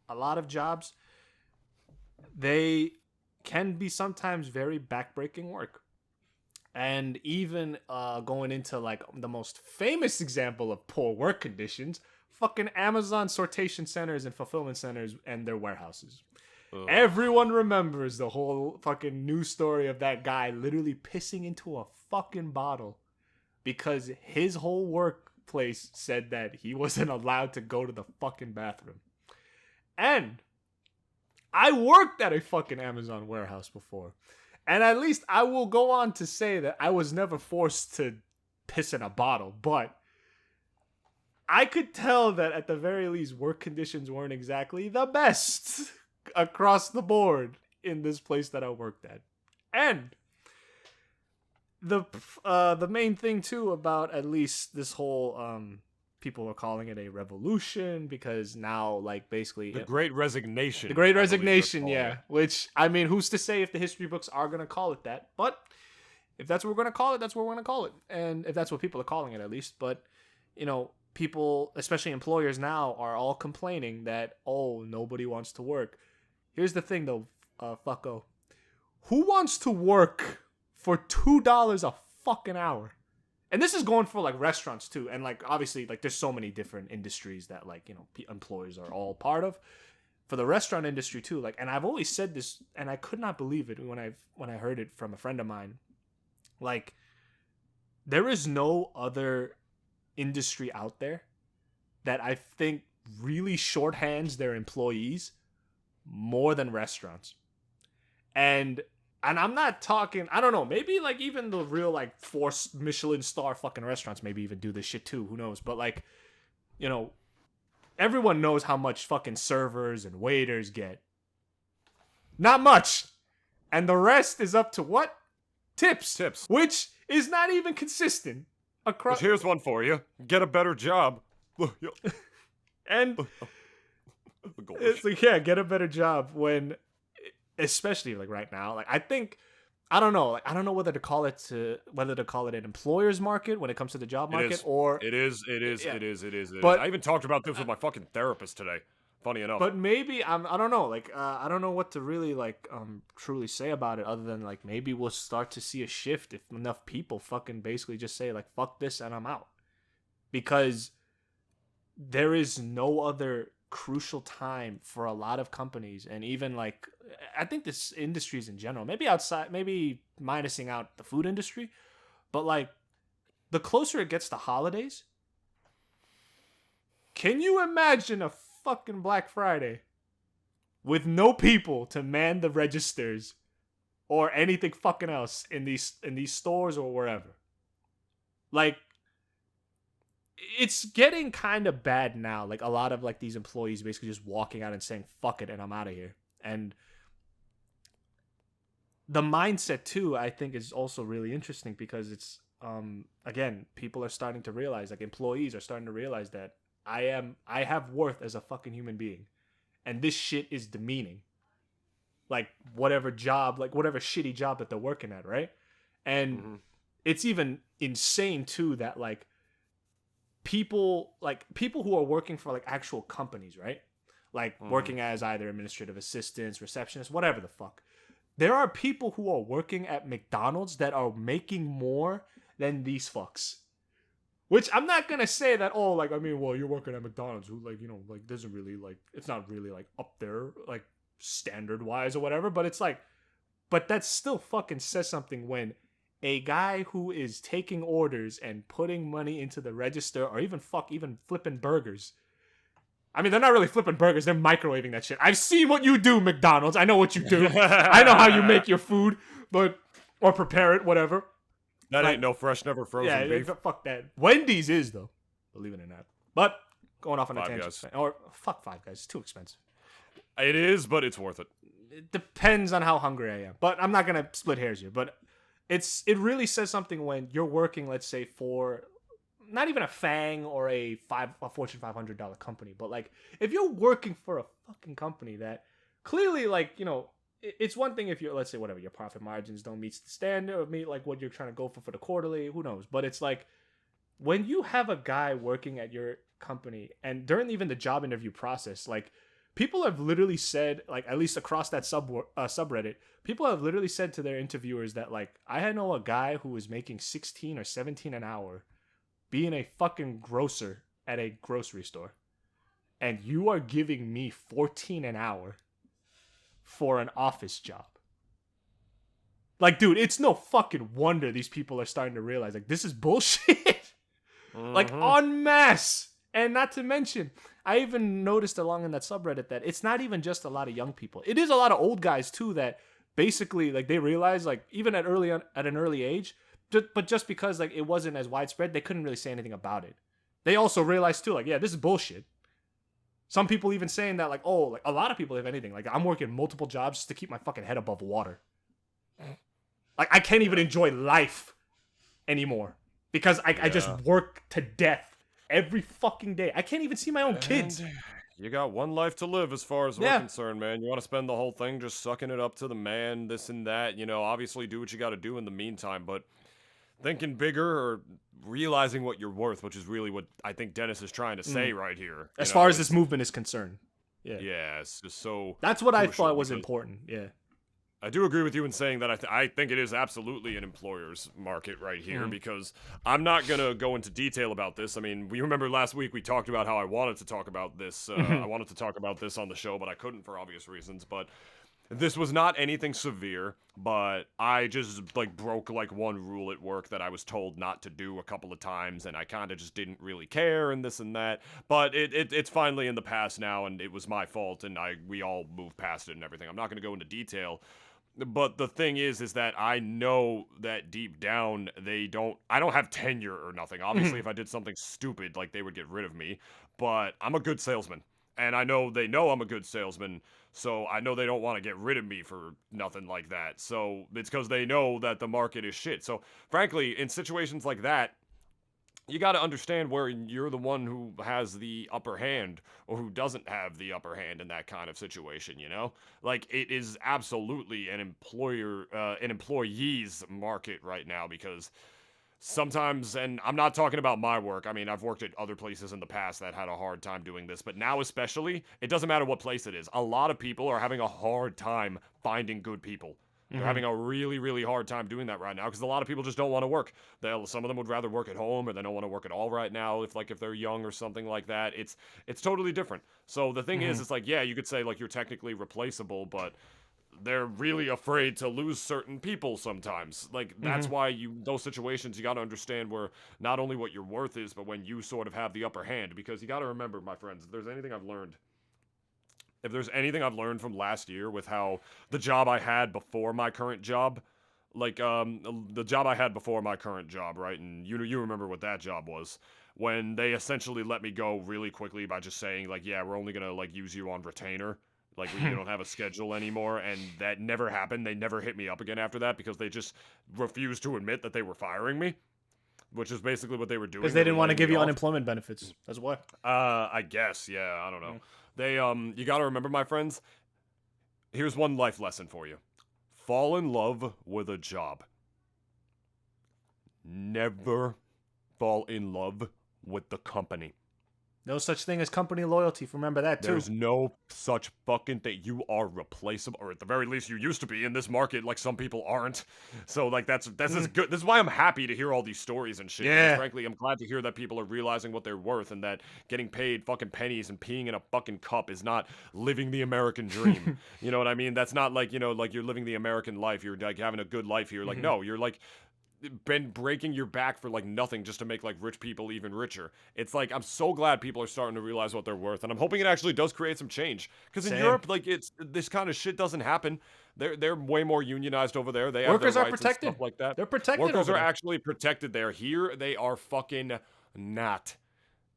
a lot of jobs, they can be sometimes very backbreaking work. And even going into, like, the most famous example of poor work conditions, fucking Amazon sortation centers and fulfillment centers and their warehouses. Ugh. Everyone remembers the whole fucking news story of that guy literally pissing into a fucking bottle because his whole workplace said that he wasn't allowed to go to the fucking bathroom. And I worked at a fucking Amazon warehouse before. And at least I will go on to say that I was never forced to piss in a bottle. But I could tell that at the very least work conditions weren't exactly the best across the board in this place that I worked at. And the main thing too about at least this whole people are calling it a revolution because now, like, basically the Great Resignation. The Great Resignation, yeah. Which, I mean, who's to say if the history books are gonna call it that? But If that's what we're going to call it, that's what we're going to call it. And if that's what people are calling it, at least. But, people, especially employers now, are all complaining that, oh, nobody wants to work. Here's the thing, though, fucko. Who wants to work for $2 a fucking hour? And this is going for, like, restaurants, too. And, like, obviously, like, there's so many different industries that, like, employers are all part of. For the restaurant industry, too. Like, and I've always said this, and I could not believe it when I heard it from a friend of mine. Like, there is no other industry out there that I think really shorthands their employees more than restaurants. And I'm not talking, I don't know, maybe like even the real like 4 Michelin star fucking restaurants maybe even do this shit too, who knows? But like, everyone knows how much fucking servers and waiters get. Not much. And the rest is up to what? Tips. Which is not even consistent across. But here's one for you. Get a better job. And it's like, yeah, get a better job when, especially like right now, like I don't know whether to call it an employer's market when it comes to the job market or it is. Yeah. But I even talked about this with my fucking therapist today. Funny enough. But maybe I don't know, like I don't know what to really like truly say about it other than like maybe we'll start to see a shift if enough people fucking basically just say like fuck this and I'm out. Because there is no other crucial time for a lot of companies, and even like I think this industries in general, maybe minusing out the food industry, but like the closer it gets to holidays, can you imagine a fucking Black Friday with no people to man the registers or anything fucking else in these stores or wherever? Like, it's getting kind of bad now. Like, a lot of like these employees basically just walking out and saying fuck it and I'm out of here. And the mindset too, I think, is also really interesting because it's again, people are starting to realize, like employees are starting to realize that I have worth as a fucking human being. And this shit is demeaning. Like whatever shitty job that they're working at, right? And it's even insane too that like people who are working for like actual companies, right? Like working as either administrative assistants, receptionists, whatever the fuck. There are people who are working at McDonald's that are making more than these fucks. Which I'm not gonna say that, oh, like, I mean, well, you're working at McDonald's, who, like, like, doesn't really, like, it's not really, like, up there, like, standard-wise or whatever, but it's like, but that still fucking says something when a guy who is taking orders and putting money into the register, or even flipping burgers. I mean, they're not really flipping burgers, they're microwaving that shit. I've seen what you do, McDonald's, I know what you do. I know how you make your food, or prepare it, whatever. That ain't no fresh, never frozen beef. Fuck that. Wendy's is, though. Believe it or not. But, going off on a tangent. Or, fuck Five Guys. It's too expensive. It is, but it's worth it. It depends on how hungry I am. But I'm not going to split hairs here. But it really says something when you're working, let's say, for not even a FANG or a Fortune 500 company. But, like, if you're working for a fucking company that clearly, like, it's one thing if you're, let's say, whatever, your profit margins don't meet the standard or meet like what you're trying to go for the quarterly, who knows? But it's like when you have a guy working at your company and during even the job interview process, like people have literally said, like at least across that subreddit, people have literally said to their interviewers that like, I know a guy who was making 16 or 17 an hour being a fucking grocer at a grocery store. And you are giving me 14 an hour for an office job. Like, dude, it's no fucking wonder these people are starting to realize, like, this is bullshit. Like, en masse. And not to mention, I even noticed along in that subreddit that it's not even just a lot of young people. It is a lot of old guys, too, that basically, like, they realize, like, even at an early age, but just because, like, it wasn't as widespread, they couldn't really say anything about it. They also realized, too, like, yeah, this is bullshit. Some people even saying that, like, oh, like, a lot of people, if anything, like, I'm working multiple jobs just to keep my fucking head above water. Like, I can't even enjoy life anymore because I just work to death every fucking day. I can't even see my own kids. You got one life to live as far as we're Yeah. concerned, man. You want to spend the whole thing just sucking it up to the man, this and that. Obviously do what you got to do in the meantime, but thinking bigger or realizing what you're worth, which is really what I think Dennis is trying to say right here. As far as this movement is concerned. Yeah. Yeah, it's just so That's what I crucial thought was because important. Yeah. I do agree with you in saying that I think it is absolutely an employer's market right here because I'm not going to go into detail about this. I mean, we remember last week we talked about how I wanted to talk about this. I wanted to talk about this on the show, but I couldn't for obvious reasons. But this was not anything severe, but I just broke one rule at work that I was told not to do a couple of times, and I kind of just didn't really care and this and that. But it's finally in the past now, and it was my fault, and we all moved past it and everything. I'm not going to go into detail. But the thing is that I know that deep down I don't have tenure or nothing. Obviously, if I did something stupid, they would get rid of me. But I'm a good salesman. And I know they know I'm a good salesman. So I know they don't want to get rid of me for nothing like that. So it's because they know that the market is shit. So frankly, in situations like that, you got to understand where you're the one who has the upper hand or who doesn't have the upper hand in that kind of situation, it is absolutely an employee's market right now because sometimes, and I'm not talking about my work. I mean, I've worked at other places in the past that had a hard time doing this, but now especially, it doesn't matter what place it is. A lot of people are having a hard time finding good people. They're having a really, really hard time doing that right now because a lot of people just don't want to work. Some of them would rather work at home or they don't want to work at all right now if they're young or something like that. It's totally different. So the thing is, it's yeah, you could say you're technically replaceable, but they're really afraid to lose certain people sometimes. That's why those situations, you got to understand where not only what your worth is, but when you sort of have the upper hand. Because you got to remember, my friends, if there's anything I've learned from last year with how the job I had before my current job, the job I had before my current job, right? And you remember what that job was. When they essentially let me go really quickly by just saying, yeah, we're only going to, use you on retainer. You don't have a schedule anymore, and that never happened. They never hit me up again after that because they just refused to admit that they were firing me, which is basically what they were doing. Because they didn't want to give you unemployment benefits. That's why. I guess, yeah, I don't know. They, you gotta remember, my friends, here's one life lesson for you. Fall in love with a job. Never fall in love with the company. No such thing as company loyalty. Remember that, too. There's no such fucking thing. You are replaceable, or at the very least, you used to be in this market. Some people aren't. So, that's as good. This is why I'm happy to hear all these stories and shit. Yeah. Frankly, I'm glad to hear that people are realizing what they're worth and that getting paid fucking pennies and peeing in a fucking cup is not living the American dream. You know what I mean? That's not you're living the American life. You're having a good life here. No, you're been breaking your back for nothing just to make rich people even richer. It's I'm so glad people are starting to realize what they're worth, and I'm hoping it actually does create some change. Because in Europe, it's this kind of shit doesn't happen. They're way more unionized over there. They have workers their are rights protected. And stuff like that. They're protected. Workers over are there. actually protected there. Here they are fucking not.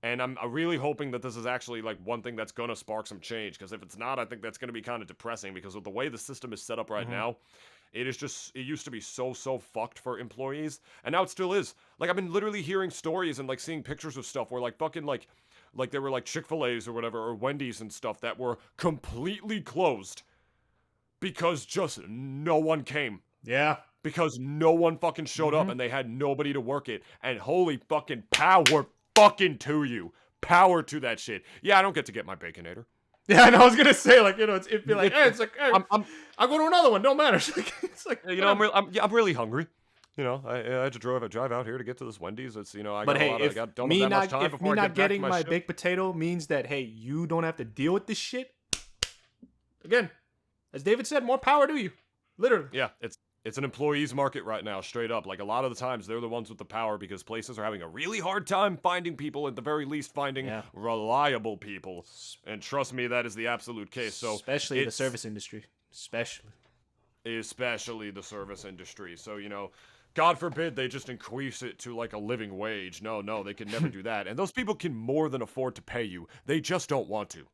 And I'm really hoping that this is actually one thing that's gonna spark some change. Because if it's not, I think that's gonna be kind of depressing. Because with the way the system is set up right now. It used to be so fucked for employees, and now it still is. I've been literally hearing stories and seeing pictures of stuff where fucking there were Chick-fil-A's or whatever, or Wendy's and stuff that were completely closed because just no one came. Yeah. Because no one fucking showed up and they had nobody to work it. And holy fucking power fucking to you. Power to that shit. Yeah, I don't get to get my Baconator. Yeah, and I was gonna say it'd be hey, I'll go to another one. Don't matter. I'm really hungry. I had to drive out here to get to this Wendy's. It's don't have that much time before I get back to getting my my shift. baked potato means that hey, you don't have to deal with this shit. Again, as David said, more power to you. Literally. Yeah, it's an employee's market right now, straight up. A lot of the times, they're the ones with the power because places are having a really hard time finding people, at the very least finding reliable people. And trust me, that is the absolute case. So especially the service industry. Especially the service industry. So, God forbid they just increase it to a living wage. No, they can never do that. And those people can more than afford to pay you. They just don't want to,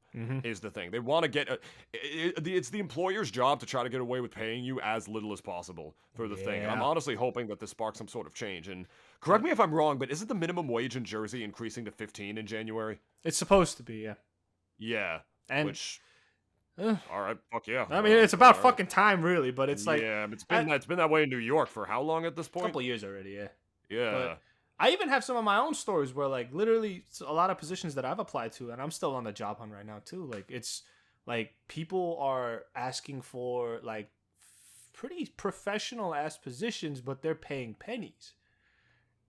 is the thing. They want to get... it's the employer's job to try to get away with paying you as little as possible for the thing. And I'm honestly hoping that this sparks some sort of change. And correct me if I'm wrong, but isn't the minimum wage in Jersey increasing to 15 in January? It's supposed to be, yeah. Yeah. And Which, uh, all right, fuck yeah. I mean, it's about All right. fucking time, really. But it's like Yeah, it's a been that way in New York for how long at this point? couple years already, yeah. But Yeah. I even have some of my own stories where, like, literally a lot of positions that I've applied to, and I'm still on the job hunt right now too. Like, it's like people are asking for like pretty professional ass positions, but they're paying pennies.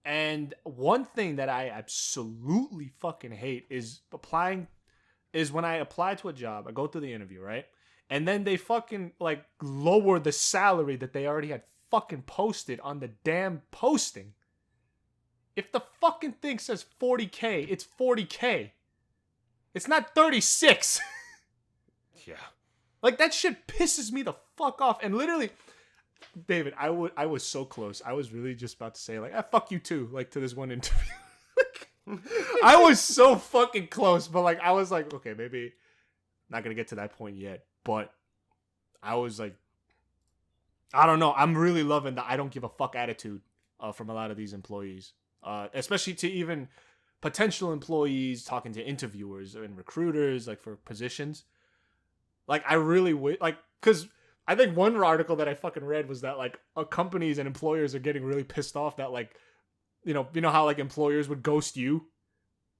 And one thing that I absolutely fucking hate is when I apply to a job, I go through the interview, right? And then they fucking like lower the salary that they already had fucking posted on the damn posting. If the fucking thing says 40K, it's 40K. It's not 36. Yeah. Like, that shit pisses me the fuck off. And literally, David, I was so close. I was really just about to say, like, fuck you too, like, to this one interview. I was so fucking close, but like, I was like, okay, maybe not gonna get to that point yet. But I was like, I don't know. I'm really loving the I don't give a fuck attitude from a lot of these employees, especially to even potential employees talking to interviewers and recruiters, like for positions. Like, I really would like, because I think one article that I fucking read was that like companies and employers are getting really pissed off that like, you know how like employers would ghost you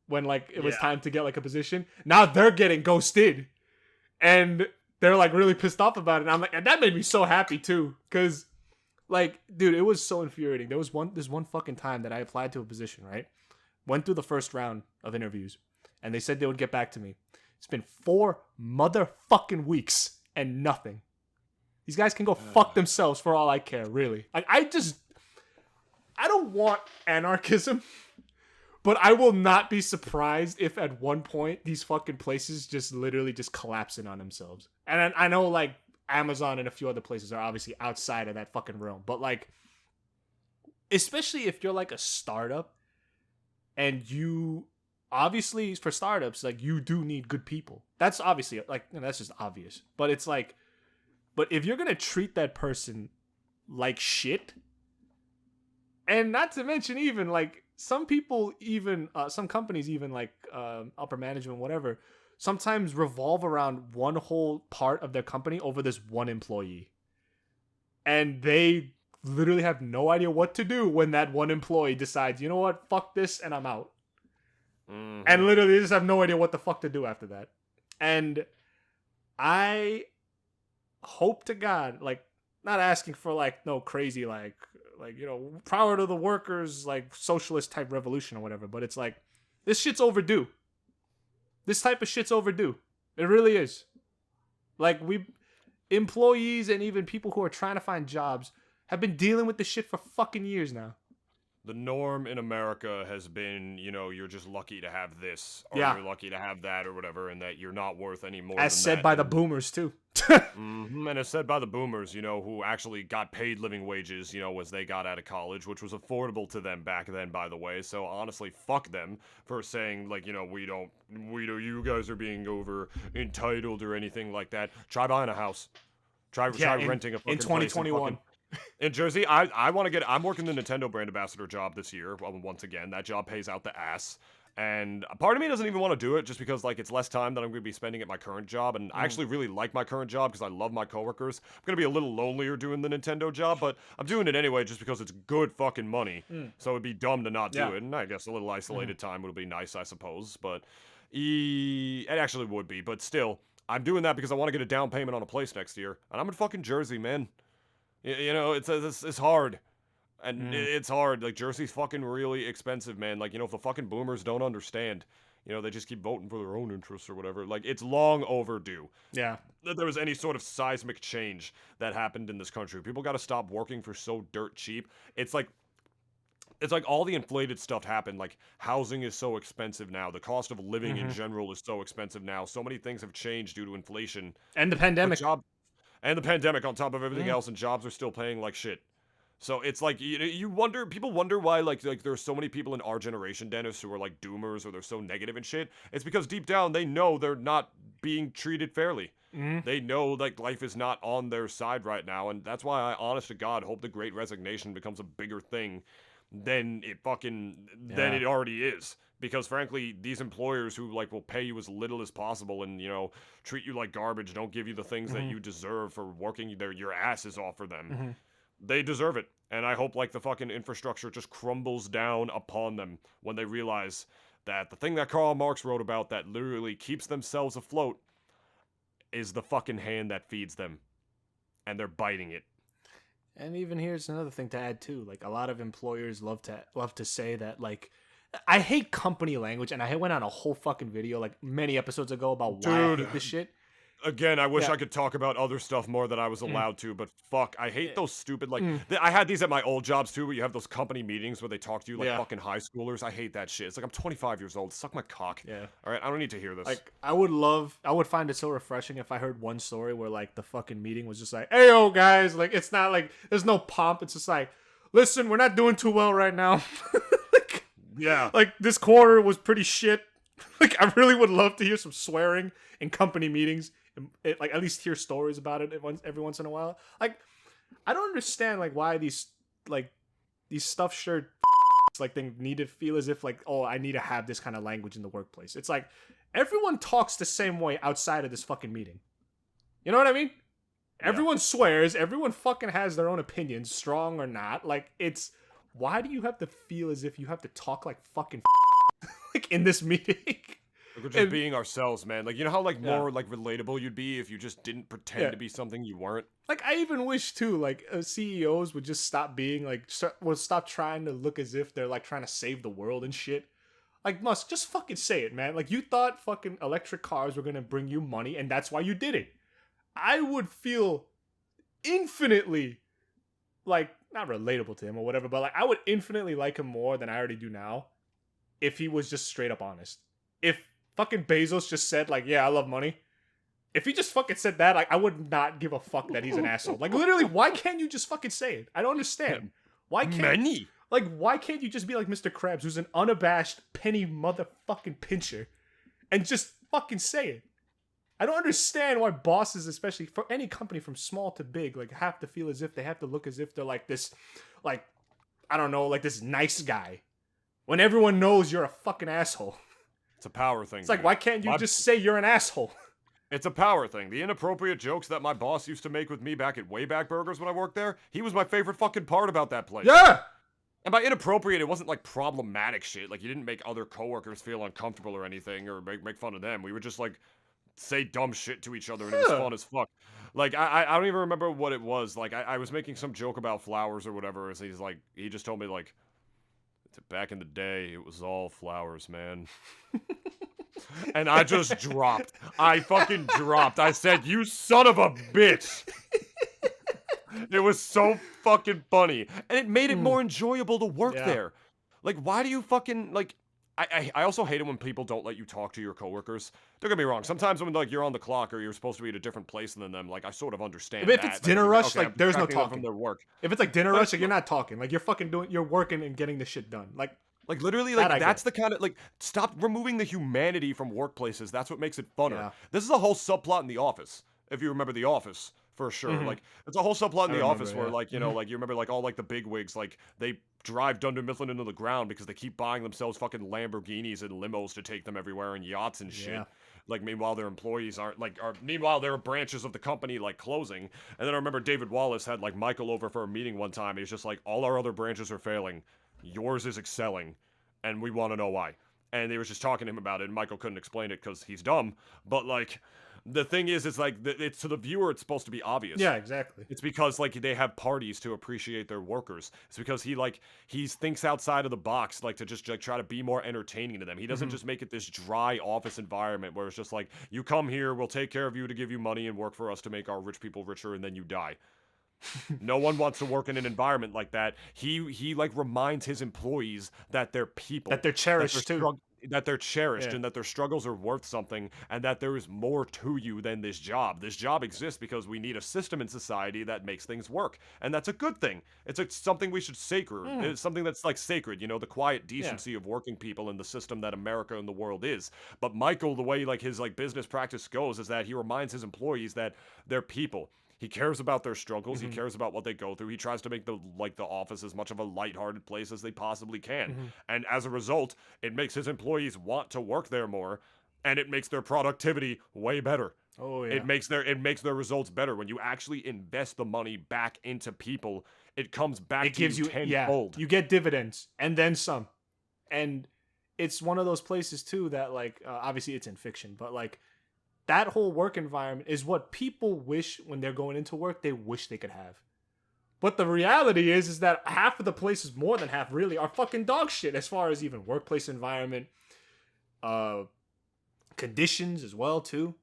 when like it was time to get like a position. Now they're getting ghosted, and they're like really pissed off about it. And I'm like, and that made me so happy too, because like, dude, it was so infuriating. There's one fucking time that I applied to a position, right? Went through the first round of interviews, and they said they would get back to me. It's been 4 motherfucking weeks and nothing. These guys can go fuck themselves for all I care, really. Like, I don't want anarchism, but I will not be surprised if at one point these fucking places just literally just collapse in on themselves. And I know like Amazon and a few other places are obviously outside of that fucking realm, but like, especially if you're like a startup and you obviously for startups, like you do need good people. That's obviously like, that's just obvious, but it's like, but if you're going to treat that person like shit, and not to mention even like some people, even some companies, even like upper management, whatever, sometimes revolve around one whole part of their company over this one employee. And they literally have no idea what to do when that one employee decides, you know what, fuck this, and I'm out. Mm-hmm. And literally they just have no idea what the fuck to do after that. And I hope to God, like, not asking for like no crazy like you know, power to the workers, like socialist type revolution or whatever, but it's like, this shit's overdue. This type of shit's overdue. It really is. Like, employees and even people who are trying to find jobs have been dealing with this shit for fucking years now. The norm in America has been, you know, you're just lucky to have this, or Yeah. you're lucky to have that, or whatever, and that you're not worth any more. As than said that. by the boomers too. And as said by the boomers, you know, who actually got paid living wages, you know, as they got out of college, which was affordable to them back then, by the way. So honestly, fuck them for saying like, you know, you guys are being over entitled or anything like that. Try buying a house. Try renting a fucking in 2021. In Jersey, I want to get. I'm working the Nintendo brand ambassador job this year. Once again, that job pays out the ass, and a part of me doesn't even want to do it just because like it's less time that I'm going to be spending at my current job, and I actually really like my current job because I love my coworkers. I'm going to be a little lonelier doing the Nintendo job, but I'm doing it anyway just because it's good fucking money. So it'd be dumb to not do it, and I guess a little isolated time would be nice, I suppose. But it actually would be, but still, I'm doing that because I want to get a down payment on a place next year, and I'm in fucking Jersey, man. You know, it's hard. And it's hard. Like, Jersey's fucking really expensive, man. Like, you know, if the fucking boomers don't understand, you know, they just keep voting for their own interests or whatever. Like, it's long overdue. Yeah. That there was any sort of seismic change that happened in this country. People got to stop working for so dirt cheap. It's like all the inflated stuff happened. Like, housing is so expensive now. The cost of living in general is so expensive now. So many things have changed due to inflation. And the pandemic. And the pandemic on top of everything else, and jobs are still paying like shit. So it's like, people wonder why like there's so many people in our generation, Dennis, who are like doomers or they're so negative and shit. It's because deep down they know they're not being treated fairly. They know like life is not on their side right now, and that's why I, honest to God, hope the Great Resignation becomes a bigger thing than Yeah. it already is. Because frankly, these employers who like will pay you as little as possible and treat you like garbage, don't give you the things that Mm-hmm. you deserve for working your asses off for them. Mm-hmm. They deserve it. And I hope like the fucking infrastructure just crumbles down upon them when they realize that the thing that Karl Marx wrote about that literally keeps themselves afloat is the fucking hand that feeds them. And they're biting it. And even here's another thing to add too. Like a lot of employers love to say that like I hate company language, and I went on a whole fucking video like many episodes ago about why I Dude. hate this shit. Again, I wish Yeah. I could talk about other stuff more that I was allowed to, but fuck, I hate those stupid, like, Mm. I had these at my old jobs too, where you have those company meetings where they talk to you like Yeah. fucking high schoolers. I hate that shit. It's like, I'm 25 years old. Suck my cock. Yeah. Alright, I don't need to hear this. Like I would find it so refreshing if I heard one story where like the fucking meeting was just like, "Hey yo guys," like it's not like there's no pomp. It's just like, "Listen, we're not doing too well right now." Yeah. Like this quarter was pretty shit. Like I really would love to hear some swearing in company meetings, and like at least hear stories about it every once in a while. Like I don't understand like why these stuffed shirt like they need to feel as if like, oh, I need to have this kind of language in the workplace. It's like everyone talks the same way outside of this fucking meeting. You know what I mean? Yeah. Everyone swears, everyone fucking has their own opinions, strong or not. Like it's why do you have to feel as if you have to talk like fucking like in this meeting? Like, we're just and- being ourselves, man. Like, you know how like Yeah. more like relatable you'd be if you just didn't pretend Yeah. to be something you weren't? Like I even wish too, like CEOs would just stop being like, would stop trying to look as if they're like trying to save the world and shit. Like Musk, just fucking say it, man. Like you thought fucking electric cars were gonna bring you money, and that's why you did it. I would feel infinitely like not relatable to him or whatever, but like I would infinitely like him more than I already do now if he was just straight up honest. If fucking Bezos just said like, "Yeah, I love money." If he just fucking said that, like I would not give a fuck that he's an asshole. Like literally, why can't you just fucking say it? I don't understand. Why can't why can't you just be like Mr. Krabs, who's an unabashed penny motherfucking pincher, and just fucking say it? I don't understand why bosses, especially for any company from small to big, like have to feel as if they have to look as if they're like this, like I don't know, like this nice guy, when everyone knows you're a fucking asshole. It's a power thing. It's like, dude. why can't you just say you're an asshole? It's a power thing. The inappropriate jokes that my boss used to make with me back at Wayback Burgers when I worked there, he was my favorite fucking part about that place. Yeah. And by inappropriate, it wasn't like problematic shit. Like, you didn't make other coworkers feel uncomfortable or anything or make fun of them. We would just like say dumb shit to each other and it was Yeah. fun as fuck. Like, I don't even remember what it was. Like, I was making some joke about flowers or whatever. So he's like, he just told me, like, back in the day, it was all flowers, man. And I just dropped. I fucking dropped. I said, "You son of a bitch." It was so fucking funny. And it made it more enjoyable to work Yeah. there. Like, why do you fucking, like, I also hate it when people don't let you talk to your coworkers. Don't get me wrong. Sometimes when, like, you're on the clock or you're supposed to be at a different place than them, like, I sort of understand But if that. it's Like, dinner you're rush, okay, like, I'm there's no distracting them talking. from their work. If it's like dinner But rush, like you're not talking. Like you're working and getting the shit done. Like Literally, That I like, get. that's the kind of, like, stop removing the humanity from workplaces. That's what makes it funner. Yeah. This is a whole subplot in The Office, if you remember The Office, for sure. Mhm. Like, it's a whole subplot in I The remember, Office where, yeah. like, like, you remember, like, all, like, the big wigs, like, they drive Dunder Mifflin into the ground because they keep buying themselves fucking Lamborghinis and limos to take them everywhere and yachts and shit. Yeah. Like, meanwhile, their employees meanwhile, there are branches of the company, like, closing. And then I remember David Wallace had, like, Michael over for a meeting one time. He's just like, all our other branches are failing. Yours is excelling. And we want to know why. And they were just talking to him about it, and Michael couldn't explain it because he's dumb. But, like, the thing is, it's like, it's to the viewer, it's supposed to be obvious. Yeah, exactly. It's because, like, they have parties to appreciate their workers. It's because he thinks outside of the box, like, to just, like, try to be more entertaining to them. He doesn't just make it this dry office environment where it's just like, you come here, we'll take care of you to give you money and work for us to make our rich people richer, and then you die. No one wants to work in an environment like that. He like reminds his employees that they're people, That they're cherished too. that they're cherished, Yeah. and that their struggles are worth something, and that there is more to you than this job. This job exists because we need a system in society that makes things work, and that's a good thing. It's something we should sacred. It's something that's like sacred, the quiet decency of working people in the system that America and the world is. But Michael, the way like his like business practice goes is that he reminds his employees that they're people. He cares about their struggles. He cares about what they go through. He tries to make the office as much of a lighthearted place as they possibly can. And as a result, it makes his employees want to work there more, and it makes their productivity way better. Oh yeah. It makes their results better. When you actually invest the money back into people, it comes back to gives you tenfold. you get dividends and then some. And it's one of those places too that like obviously it's in fiction, but like that whole work environment is what people wish when they're going into work they wish they could have. But the reality is that half of the places, more than half really, are fucking dog shit as far as even workplace environment, conditions as well too.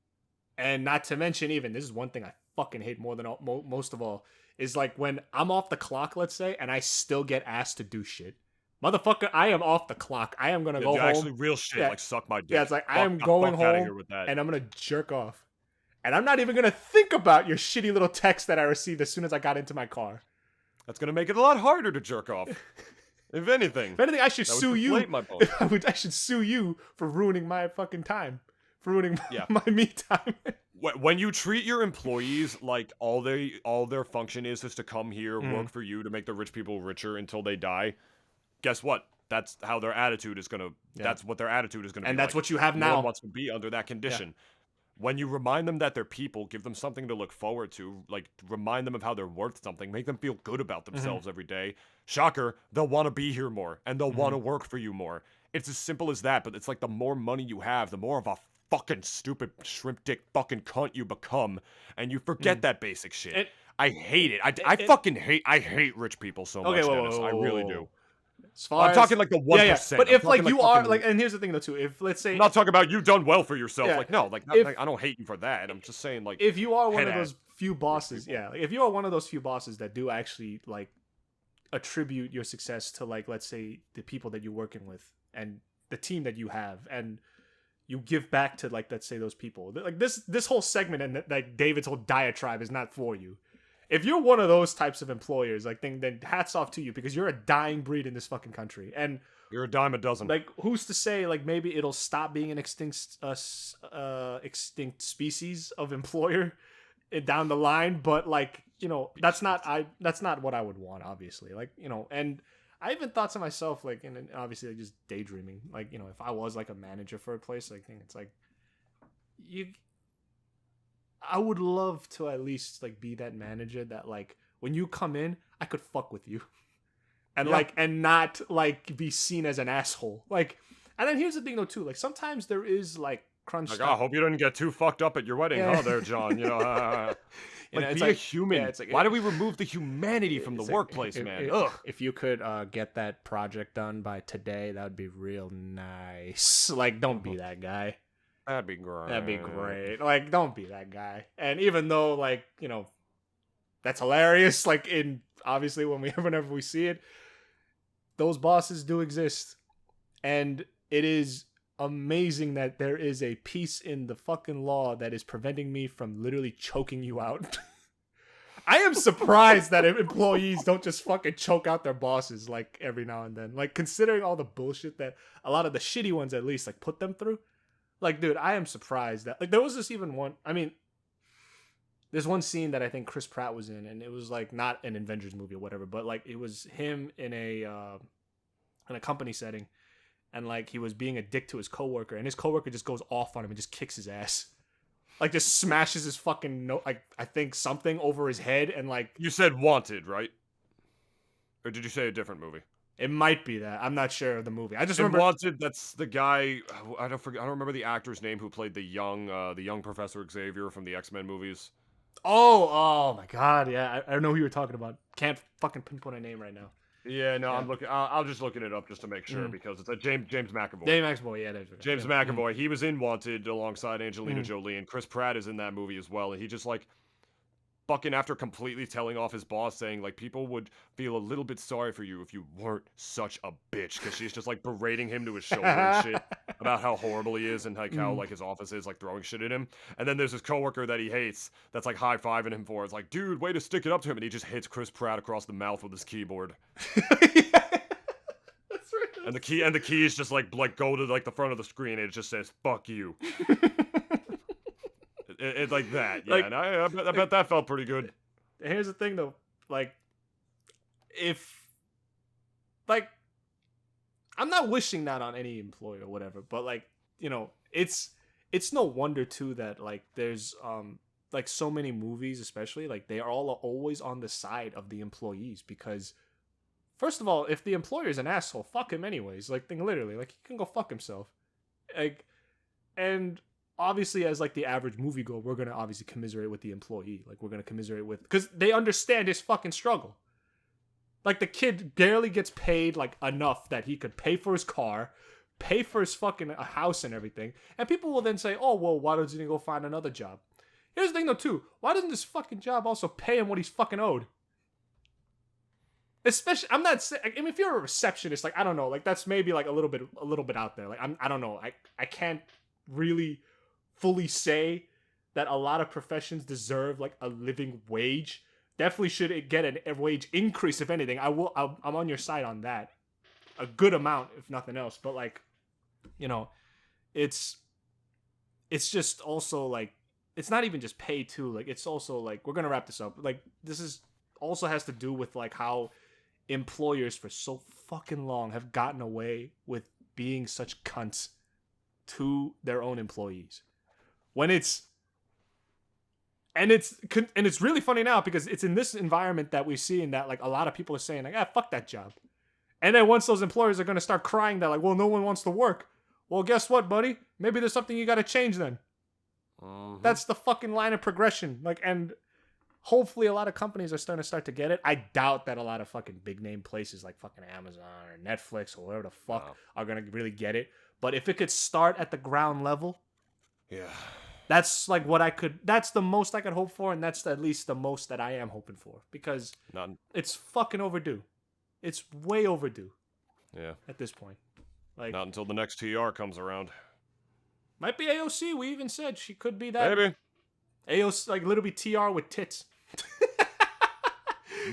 And not to mention, even this is one thing I fucking hate more than most of all, is like when I'm off the clock, let's say, and I still get asked to do shit. Motherfucker, I am off the clock. I am gonna go home. Actually, real shit, like suck my dick. Yeah, it's like I am going home and I'm gonna jerk off, and I'm not even gonna think about your shitty little text that I received as soon as I got into my car. That's gonna make it a lot harder to jerk off. If anything, I should sue you. I should sue you for ruining my fucking time, for ruining my me time. When you treat your employees like all their function is to come here, work for you to make the rich people richer until they die, guess what? That's how their attitude is gonna. Yeah. That's what their attitude is gonna be. And that's what you have now. No one wants to be under that condition. Yeah. When you remind them that they're people, give them something to look forward to, like remind them of how they're worth something, make them feel good about themselves every day. Shocker, they'll want to be here more and they'll want to work for you more. It's as simple as that, but it's like the more money you have, the more of a fucking stupid shrimp dick fucking cunt you become, and you forget that basic shit. I hate it. I hate rich people so much, Dennis. I really do. I'm talking like the 1%. Yeah. But if like you are like, and here's the thing though too, if let's say I'm not talking about you've done well for yourself. Yeah. Like no, like I don't hate you for that. I'm just saying like if you are one of those few bosses, like, if you are one of those few bosses that do actually like attribute your success to like let's say the people that you're working with and the team that you have, and you give back to like let's say those people, like this whole segment and like David's whole diatribe is not for you. If you're one of those types of employers, like then hats off to you, because you're a dying breed in this fucking country, and you're a dime a dozen. Like who's to say like maybe it'll stop being an extinct species of employer down the line, but like you know that's not what I would want, obviously. Like you know, and I even thought to myself like, and obviously like, just daydreaming, like you know if I was like a manager for a place, like it's like I would love to at least like be that manager that like when you come in, I could fuck with you, and like and not like be seen as an asshole. Like, and then here's the thing though too. Like sometimes there is like crunch. Like, I hope you didn't get too fucked up at your wedding, huh? There, John. You know, like be a human. Yeah, it's like, why do we remove the humanity from the workplace, man? If you could get that project done by today, that would be real nice. Like, don't be that guy. That'd be great. That'd be great. Like, don't be that guy. And even though, like, you know, that's hilarious. Like, obviously whenever we see it, those bosses do exist, and it is amazing that there is a piece in the fucking law that is preventing me from literally choking you out. I am surprised that employees don't just fucking choke out their bosses like every now and then. Like, considering all the bullshit that a lot of the shitty ones at least like put them through. Like, dude, I am surprised that like there was this even one. I mean, there's one scene that I think Chris Pratt was in, and it was like not an Avengers movie or whatever, but like it was him in a company setting, and like he was being a dick to his coworker, and his coworker just goes off on him and just kicks his ass, like just smashes his fucking like I think something over his head, and like you said Wanted, right? Or did you say a different movie? It might be that. I'm not sure of the movie. I just remember Wanted. That's the guy. I don't remember the actor's name who played the young Professor Xavier from the X-Men movies. Oh my God! Yeah, I know who you were talking about. Can't fucking pinpoint a name right now. Yeah, no, yeah. I'm looking. I'll just looking it up just to make sure because it's a James McAvoy. James McAvoy. He was in Wanted alongside Angelina Jolie, and Chris Pratt is in that movie as well. And he just like fucking after completely telling off his boss, saying like people would feel a little bit sorry for you if you weren't such a bitch, because she's just like berating him to his shoulder and shit about how horrible he is and like how like his office is like throwing shit at him. And then there's his coworker that he hates that's like high-fiving him for. It's like, dude, way to stick it up to him, and he just hits Chris Pratt across the mouth with his keyboard. That's right. And the keys just like go to like the front of the screen and it just says fuck you. It like that. Yeah, Like- and I bet that felt pretty good. And here's the thing though, like, if, like, I'm not wishing that on any employer or whatever, but like, it's no wonder too that like there's like so many movies, especially like they are all always on the side of the employees because first of all, if the employer is an asshole, fuck him anyways. Like, think literally, like he can go fuck himself. Like, and obviously as like the average moviegoer, we're gonna obviously commiserate with the employee. Like we're gonna commiserate with because they understand his fucking struggle. Like the kid barely gets paid like enough that he could pay for his car, pay for his fucking house and everything. And people will then say, "Oh, well, why doesn't he go find another job?" Here's the thing though too. Why doesn't this fucking job also pay him what he's fucking owed? Especially, I'm not saying. I mean, if you're a receptionist, like I don't know, like that's maybe like a little bit out there. Like I don't know. I can't really fully say that a lot of professions deserve like a living wage. Definitely should get a wage increase if anything. I'm on your side on that. A good amount, if nothing else. But like, it's just also like it's not even just pay too. Like it's also like we're gonna wrap this up. Like this is also has to do with like how employers for so fucking long have gotten away with being such cunts to their own employees. When it's really funny now because it's in this environment that we're seeing that like a lot of people are saying like, fuck that job. And then once those employers are going to start crying that like, well, no one wants to work. Well, guess what, buddy? Maybe there's something you got to change then. That's the fucking line of progression. Like, and hopefully a lot of companies are starting to get it. I doubt that a lot of fucking big name places like fucking Amazon or Netflix or whatever the fuck are going to really get it. But if it could start at the ground level, yeah, that's like that's the most I could hope for, and that's at least the most that I am hoping for because it's fucking overdue. It's way overdue. Yeah. At this point. Like not until the next TR comes around. Might be AOC. We even said she could be that. Maybe. AOC, like literally TR with tits.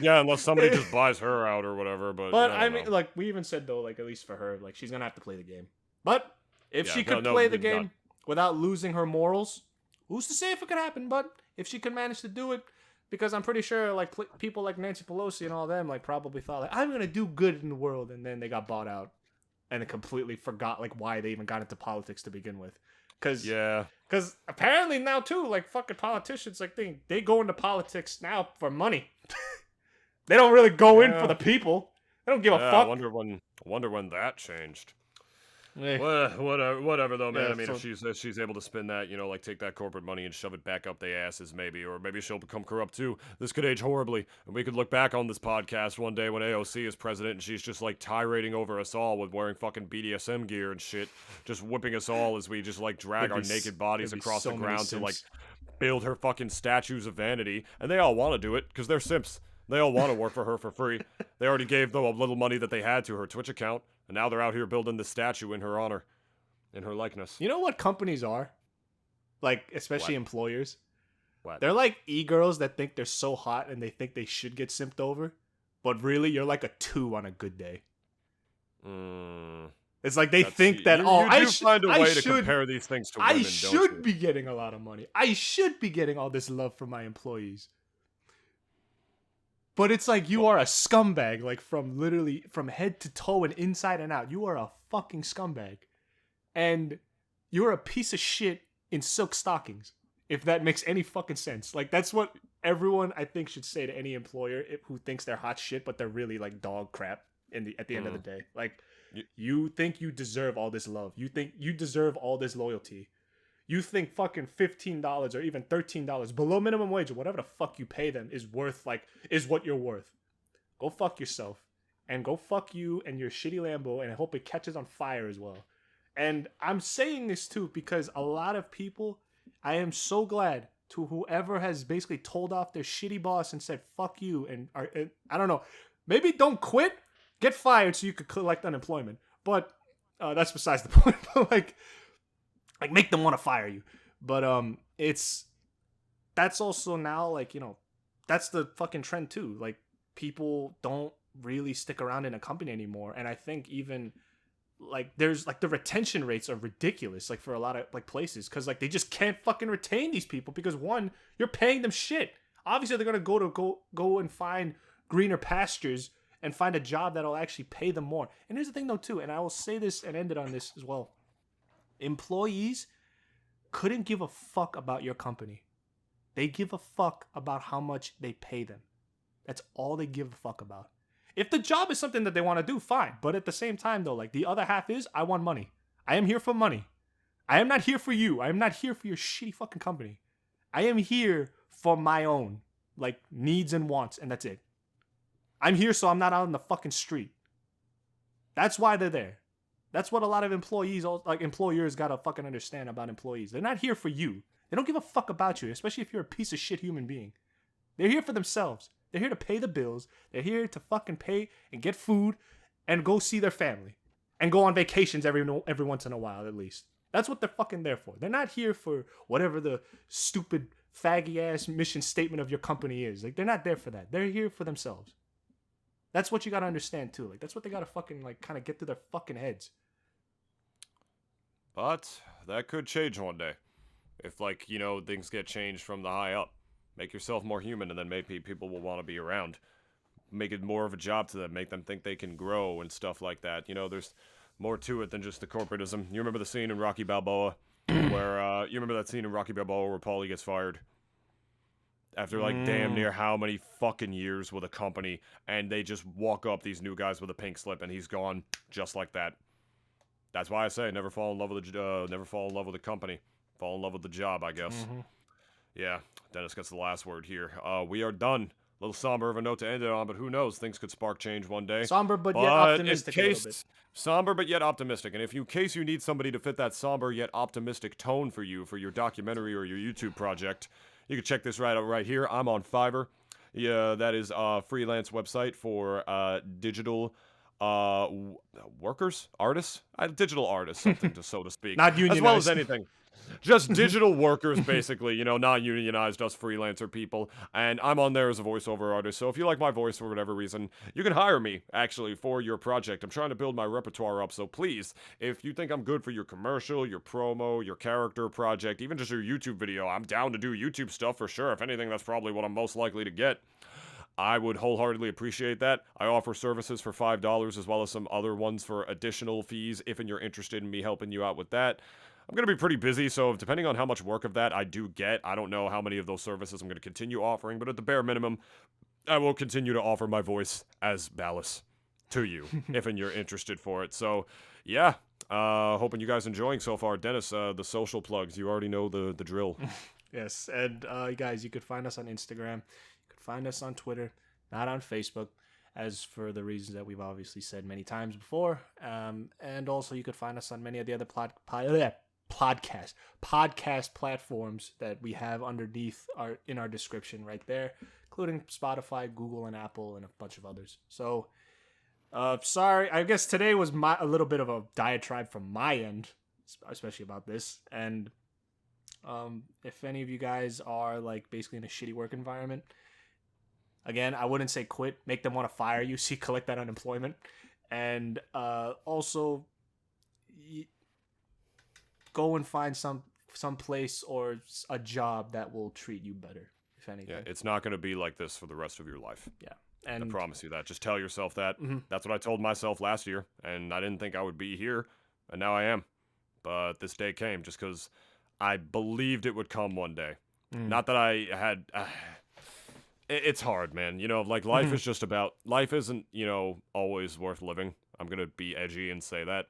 Yeah, unless somebody just buys her out or whatever. But I mean, like we even said though, like at least for her, like she's gonna have to play the game. But if she could play the game without losing her morals, who's to say if it could happen? But if she could manage to do it, because I'm pretty sure like people like Nancy Pelosi and all them like probably thought like I'm gonna do good in the world, and then they got bought out, and they completely forgot like why they even got into politics to begin with. Cause apparently now too like fucking politicians like they go into politics now for money. They don't really go in for the people. They don't give a fuck. I wonder when that changed. Hey. Whatever though, man. Yeah, I mean, if she's able to spin that, like take that corporate money and shove it back up their asses, maybe, or maybe she'll become corrupt too. This could age horribly, and we could look back on this podcast one day when AOC is president and she's just like tirading over us all with wearing fucking BDSM gear and shit, just whipping us all as we just like drag our naked bodies across the ground to like build her fucking statues of vanity, and they all want to do it because they're simps. They all want to work for her for free. They already gave them a little money that they had to her Twitch account, and now they're out here building this statue in her honor, in her likeness. You know what companies are? Like, especially employers? What? They're like e-girls that think they're so hot and they think they should get simped over, but really, you're like a 2 on a good day. It's like they think that, I should find a way to compare these things to women, I should be getting a lot of money. I should be getting all this love from my employees. But it's like you are a scumbag, like from head to toe and inside and out. You are a fucking scumbag. And you're a piece of shit in silk stockings, if that makes any fucking sense. Like, that's what everyone, I think, should say to any employer who thinks they're hot shit, but they're really, like, dog crap at the end of the day. Like, you think you deserve all this love. You think you deserve all this loyalty. You think fucking $15 or even $13 below minimum wage or whatever the fuck you pay them is what you're worth. Go fuck yourself. And go fuck you and your shitty Lambo, and I hope it catches on fire as well. And I'm saying this too because a lot of people, I am so glad to whoever has basically told off their shitty boss and said fuck you, and I don't know, maybe don't quit, get fired so you could collect unemployment. But that's besides the point. But like make them want to fire you. But that's also now like, that's the fucking trend too. Like, people don't really stick around in a company anymore. And I think even like there's like the retention rates are ridiculous, like for a lot of like places, because like they just can't fucking retain these people because one, you're paying them shit. Obviously they're gonna go and find greener pastures and find a job that'll actually pay them more. And here's the thing though too, and I will say this and end it on this as well. Employees couldn't give a fuck about your company. They give a fuck about how much they pay them. That's all they give a fuck about. If the job is something that they want to do, fine. But at the same time, though, like the other half is, I want money. I am here for money. I am not here for you. I am not here for your shitty fucking company. I am here for my own, like, needs and wants, and that's it. I'm here so I'm not out in the fucking street. That's why they're there. That's what a lot of employers gotta fucking understand about employees. They're not here for you. They don't give a fuck about you, especially if you're a piece of shit human being. They're here for themselves. They're here to pay the bills. They're here to fucking pay and get food and go see their family and go on vacations every once in a while at least. That's what they're fucking there for. They're not here for whatever the stupid faggy ass mission statement of your company is. Like, they're not there for that. They're here for themselves. That's what you gotta understand too. Like, that's what they gotta fucking like kind of get through their fucking heads. But that could change one day. If, like, you know, things get changed from the high up. Make yourself more human, and then maybe people will want to be around. Make it more of a job to them. Make them think they can grow and stuff like that. You know, there's more to it than just the corporatism. You remember the scene in Rocky Balboa where, you remember that scene in Rocky Balboa where Paulie gets fired? After, like, damn near how many fucking years with a company, and they just walk up these new guys with a pink slip, and he's gone just like that. That's why I say never fall in love with the company. Fall in love with the job, I guess. Mm-hmm. Yeah, Dennis gets the last word here. We are done. A little somber of a note to end it on, but who knows? Things could spark change one day. Somber but yet optimistic a little bit. Somber but yet optimistic. And if in case you need somebody to fit that somber yet optimistic tone for you for your documentary or your YouTube project, you can check this right here. I'm on Fiverr. Yeah, that is a freelance website for digital workers, artists, digital artists, something so to speak. Not unionized. As well as anything. Just digital workers, basically, you know, not unionized, us freelancer people. And I'm on there as a voiceover artist. So if you like my voice for whatever reason, you can hire me, actually, for your project. I'm trying to build my repertoire up. So please, if you think I'm good for your commercial, your promo, your character project, even just your YouTube video, I'm down to do YouTube stuff for sure. If anything, that's probably what I'm most likely to get. I would wholeheartedly appreciate that. I offer services for $5 as well as some other ones for additional fees if you're interested in me helping you out with that. I'm going to be pretty busy, so depending on how much work of that I do get, I don't know how many of those services I'm going to continue offering, but at the bare minimum, I will continue to offer my voice as ballast to you if you're interested for it. So, yeah, hoping you guys enjoying so far. Dennis, the social plugs, you already know the drill. Yes, and guys, you could find us on Instagram. You could find us on Twitter, not on Facebook, as for the reasons that we've obviously said many times before. And also, you could find us on many of the other podcast platforms that we have underneath in our description right there, including Spotify, Google, and Apple, and a bunch of others. So, sorry, I guess today was a little bit of a diatribe from my end, especially about this. And if any of you guys are like basically in a shitty work environment, again, I wouldn't say quit. Make them want to fire you, so you collect that unemployment. And also, go and find some place or a job that will treat you better, if anything. Yeah, it's not going to be like this for the rest of your life. Yeah. And I promise you that. Just tell yourself that. Mm-hmm. That's what I told myself last year, and I didn't think I would be here, and now I am. But this day came just because I believed it would come one day. Not that I had... it's hard, man. You know, like, life is just about... Life isn't, you know, always worth living. I'm going to be edgy and say that.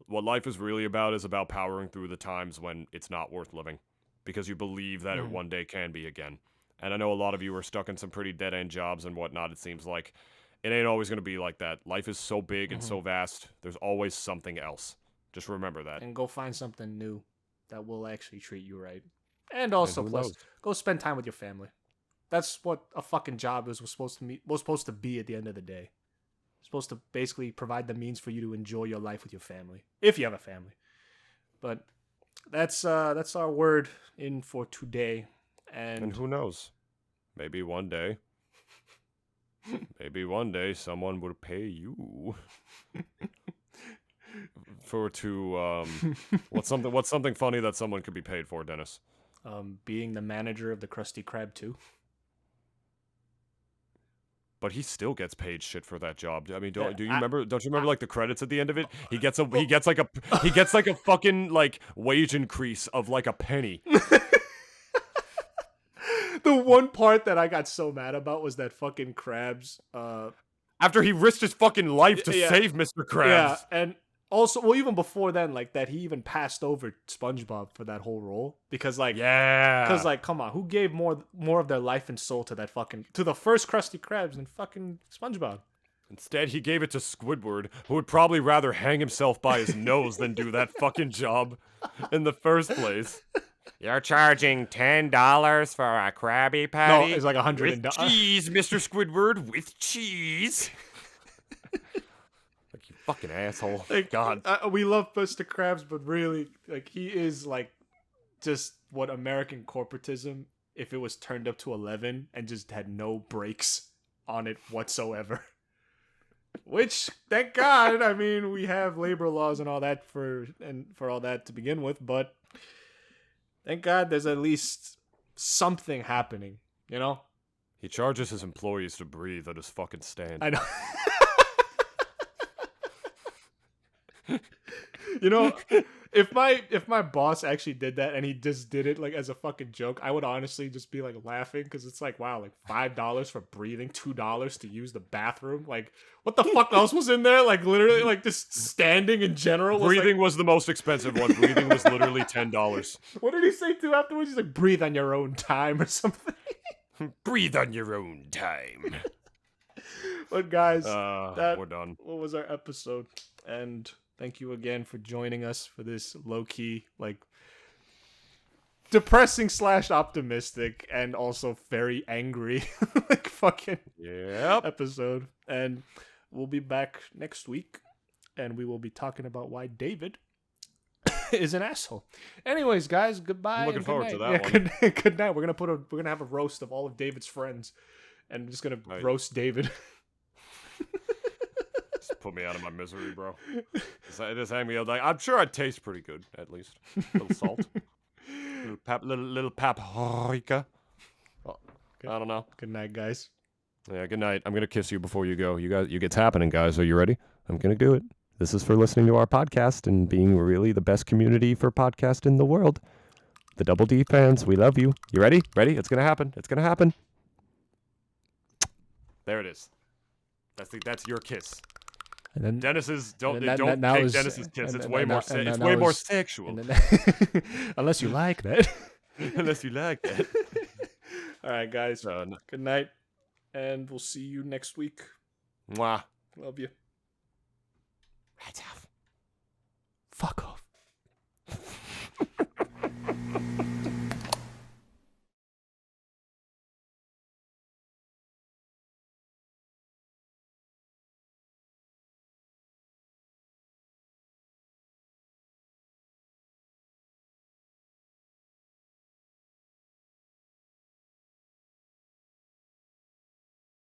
What life is really about is about powering through the times when it's not worth living, because you believe that it one day can be again. And I know a lot of you are stuck in some pretty dead-end jobs and whatnot. It seems like it ain't always going to be like that. Life is so big and so vast. There's always something else. Just remember that. And go find something new that will actually treat you right. And also, plus, go spend time with your family. That's what a fucking job was supposed to be at the end of the day. Supposed to basically provide the means for you to enjoy your life with your family, if you have a family. But that's our word in for today. And who knows? Maybe one day someone would pay you what's something funny that someone could be paid for, Dennis? Being the manager of the Krusty Krab 2. But he still gets paid shit for that job. I mean, don't you remember like the credits at the end of it? He gets like a fucking like wage increase of like a penny. The one part that I got so mad about was that fucking Krabs After he risked his fucking life to save Mr. Krabs. Yeah, and also, well, even before then, like that, he even passed over SpongeBob for that whole role because, like, come on, who gave more of their life and soul to the first Krusty Krabs than fucking SpongeBob? Instead, he gave it to Squidward, who would probably rather hang himself by his nose than do that fucking job in the first place. You're charging $10 for a Krabby Patty? No, it's like $100. With cheese, Mr. Squidward, with cheese. Like, you fucking asshole. Like, God. We love Mr. Krabs, but really, like, he is like just what American corporatism if it was turned up to 11 and just had no brakes on it whatsoever. Which, thank God, I mean, we have labor laws and all that for all that to begin with, but thank God there's at least something happening, you know? He charges his employees to breathe at his fucking stand. I know. You know, if my boss actually did that and he just did it like as a fucking joke, I would honestly just be like laughing because it's like, wow, like $5 for breathing, $2 to use the bathroom. Like, what the fuck else was in there? Like, literally, like just standing in general. Breathing was the most expensive one. Breathing was literally $10. What did he say too afterwards? He's like, breathe on your own time or something. Breathe on your own time. But guys, we're done. What was our episode? And thank you again for joining us for this low-key, like, depressing / optimistic and also very angry, like, fucking episode. And we'll be back next week, and we will be talking about why David is an asshole. Anyways, guys, goodbye. I'm looking forward to that one. Good night. We're gonna have a roast of all of David's friends, and I'm just gonna roast David. Just put me out of my misery, bro. Just hang me out. Like, I'm sure I'd taste pretty good, at least. A little salt. little paprika. Well, I don't know. Good night, guys. Yeah, good night. I'm gonna kiss you before you go. It's happening, guys. Are you ready? I'm gonna do it. This is for listening to our podcast and being really the best community for podcast in the world. The Double D fans, we love you. You ready? Ready? It's gonna happen. It's gonna happen. There it is. That's your kiss. And then Dennis's don't take Dennis's kiss. It's way more sexual. Unless you like that. Unless you like that. All right, guys. Good night, and we'll see you next week. Mwah. Love you. Right off. Fuck off.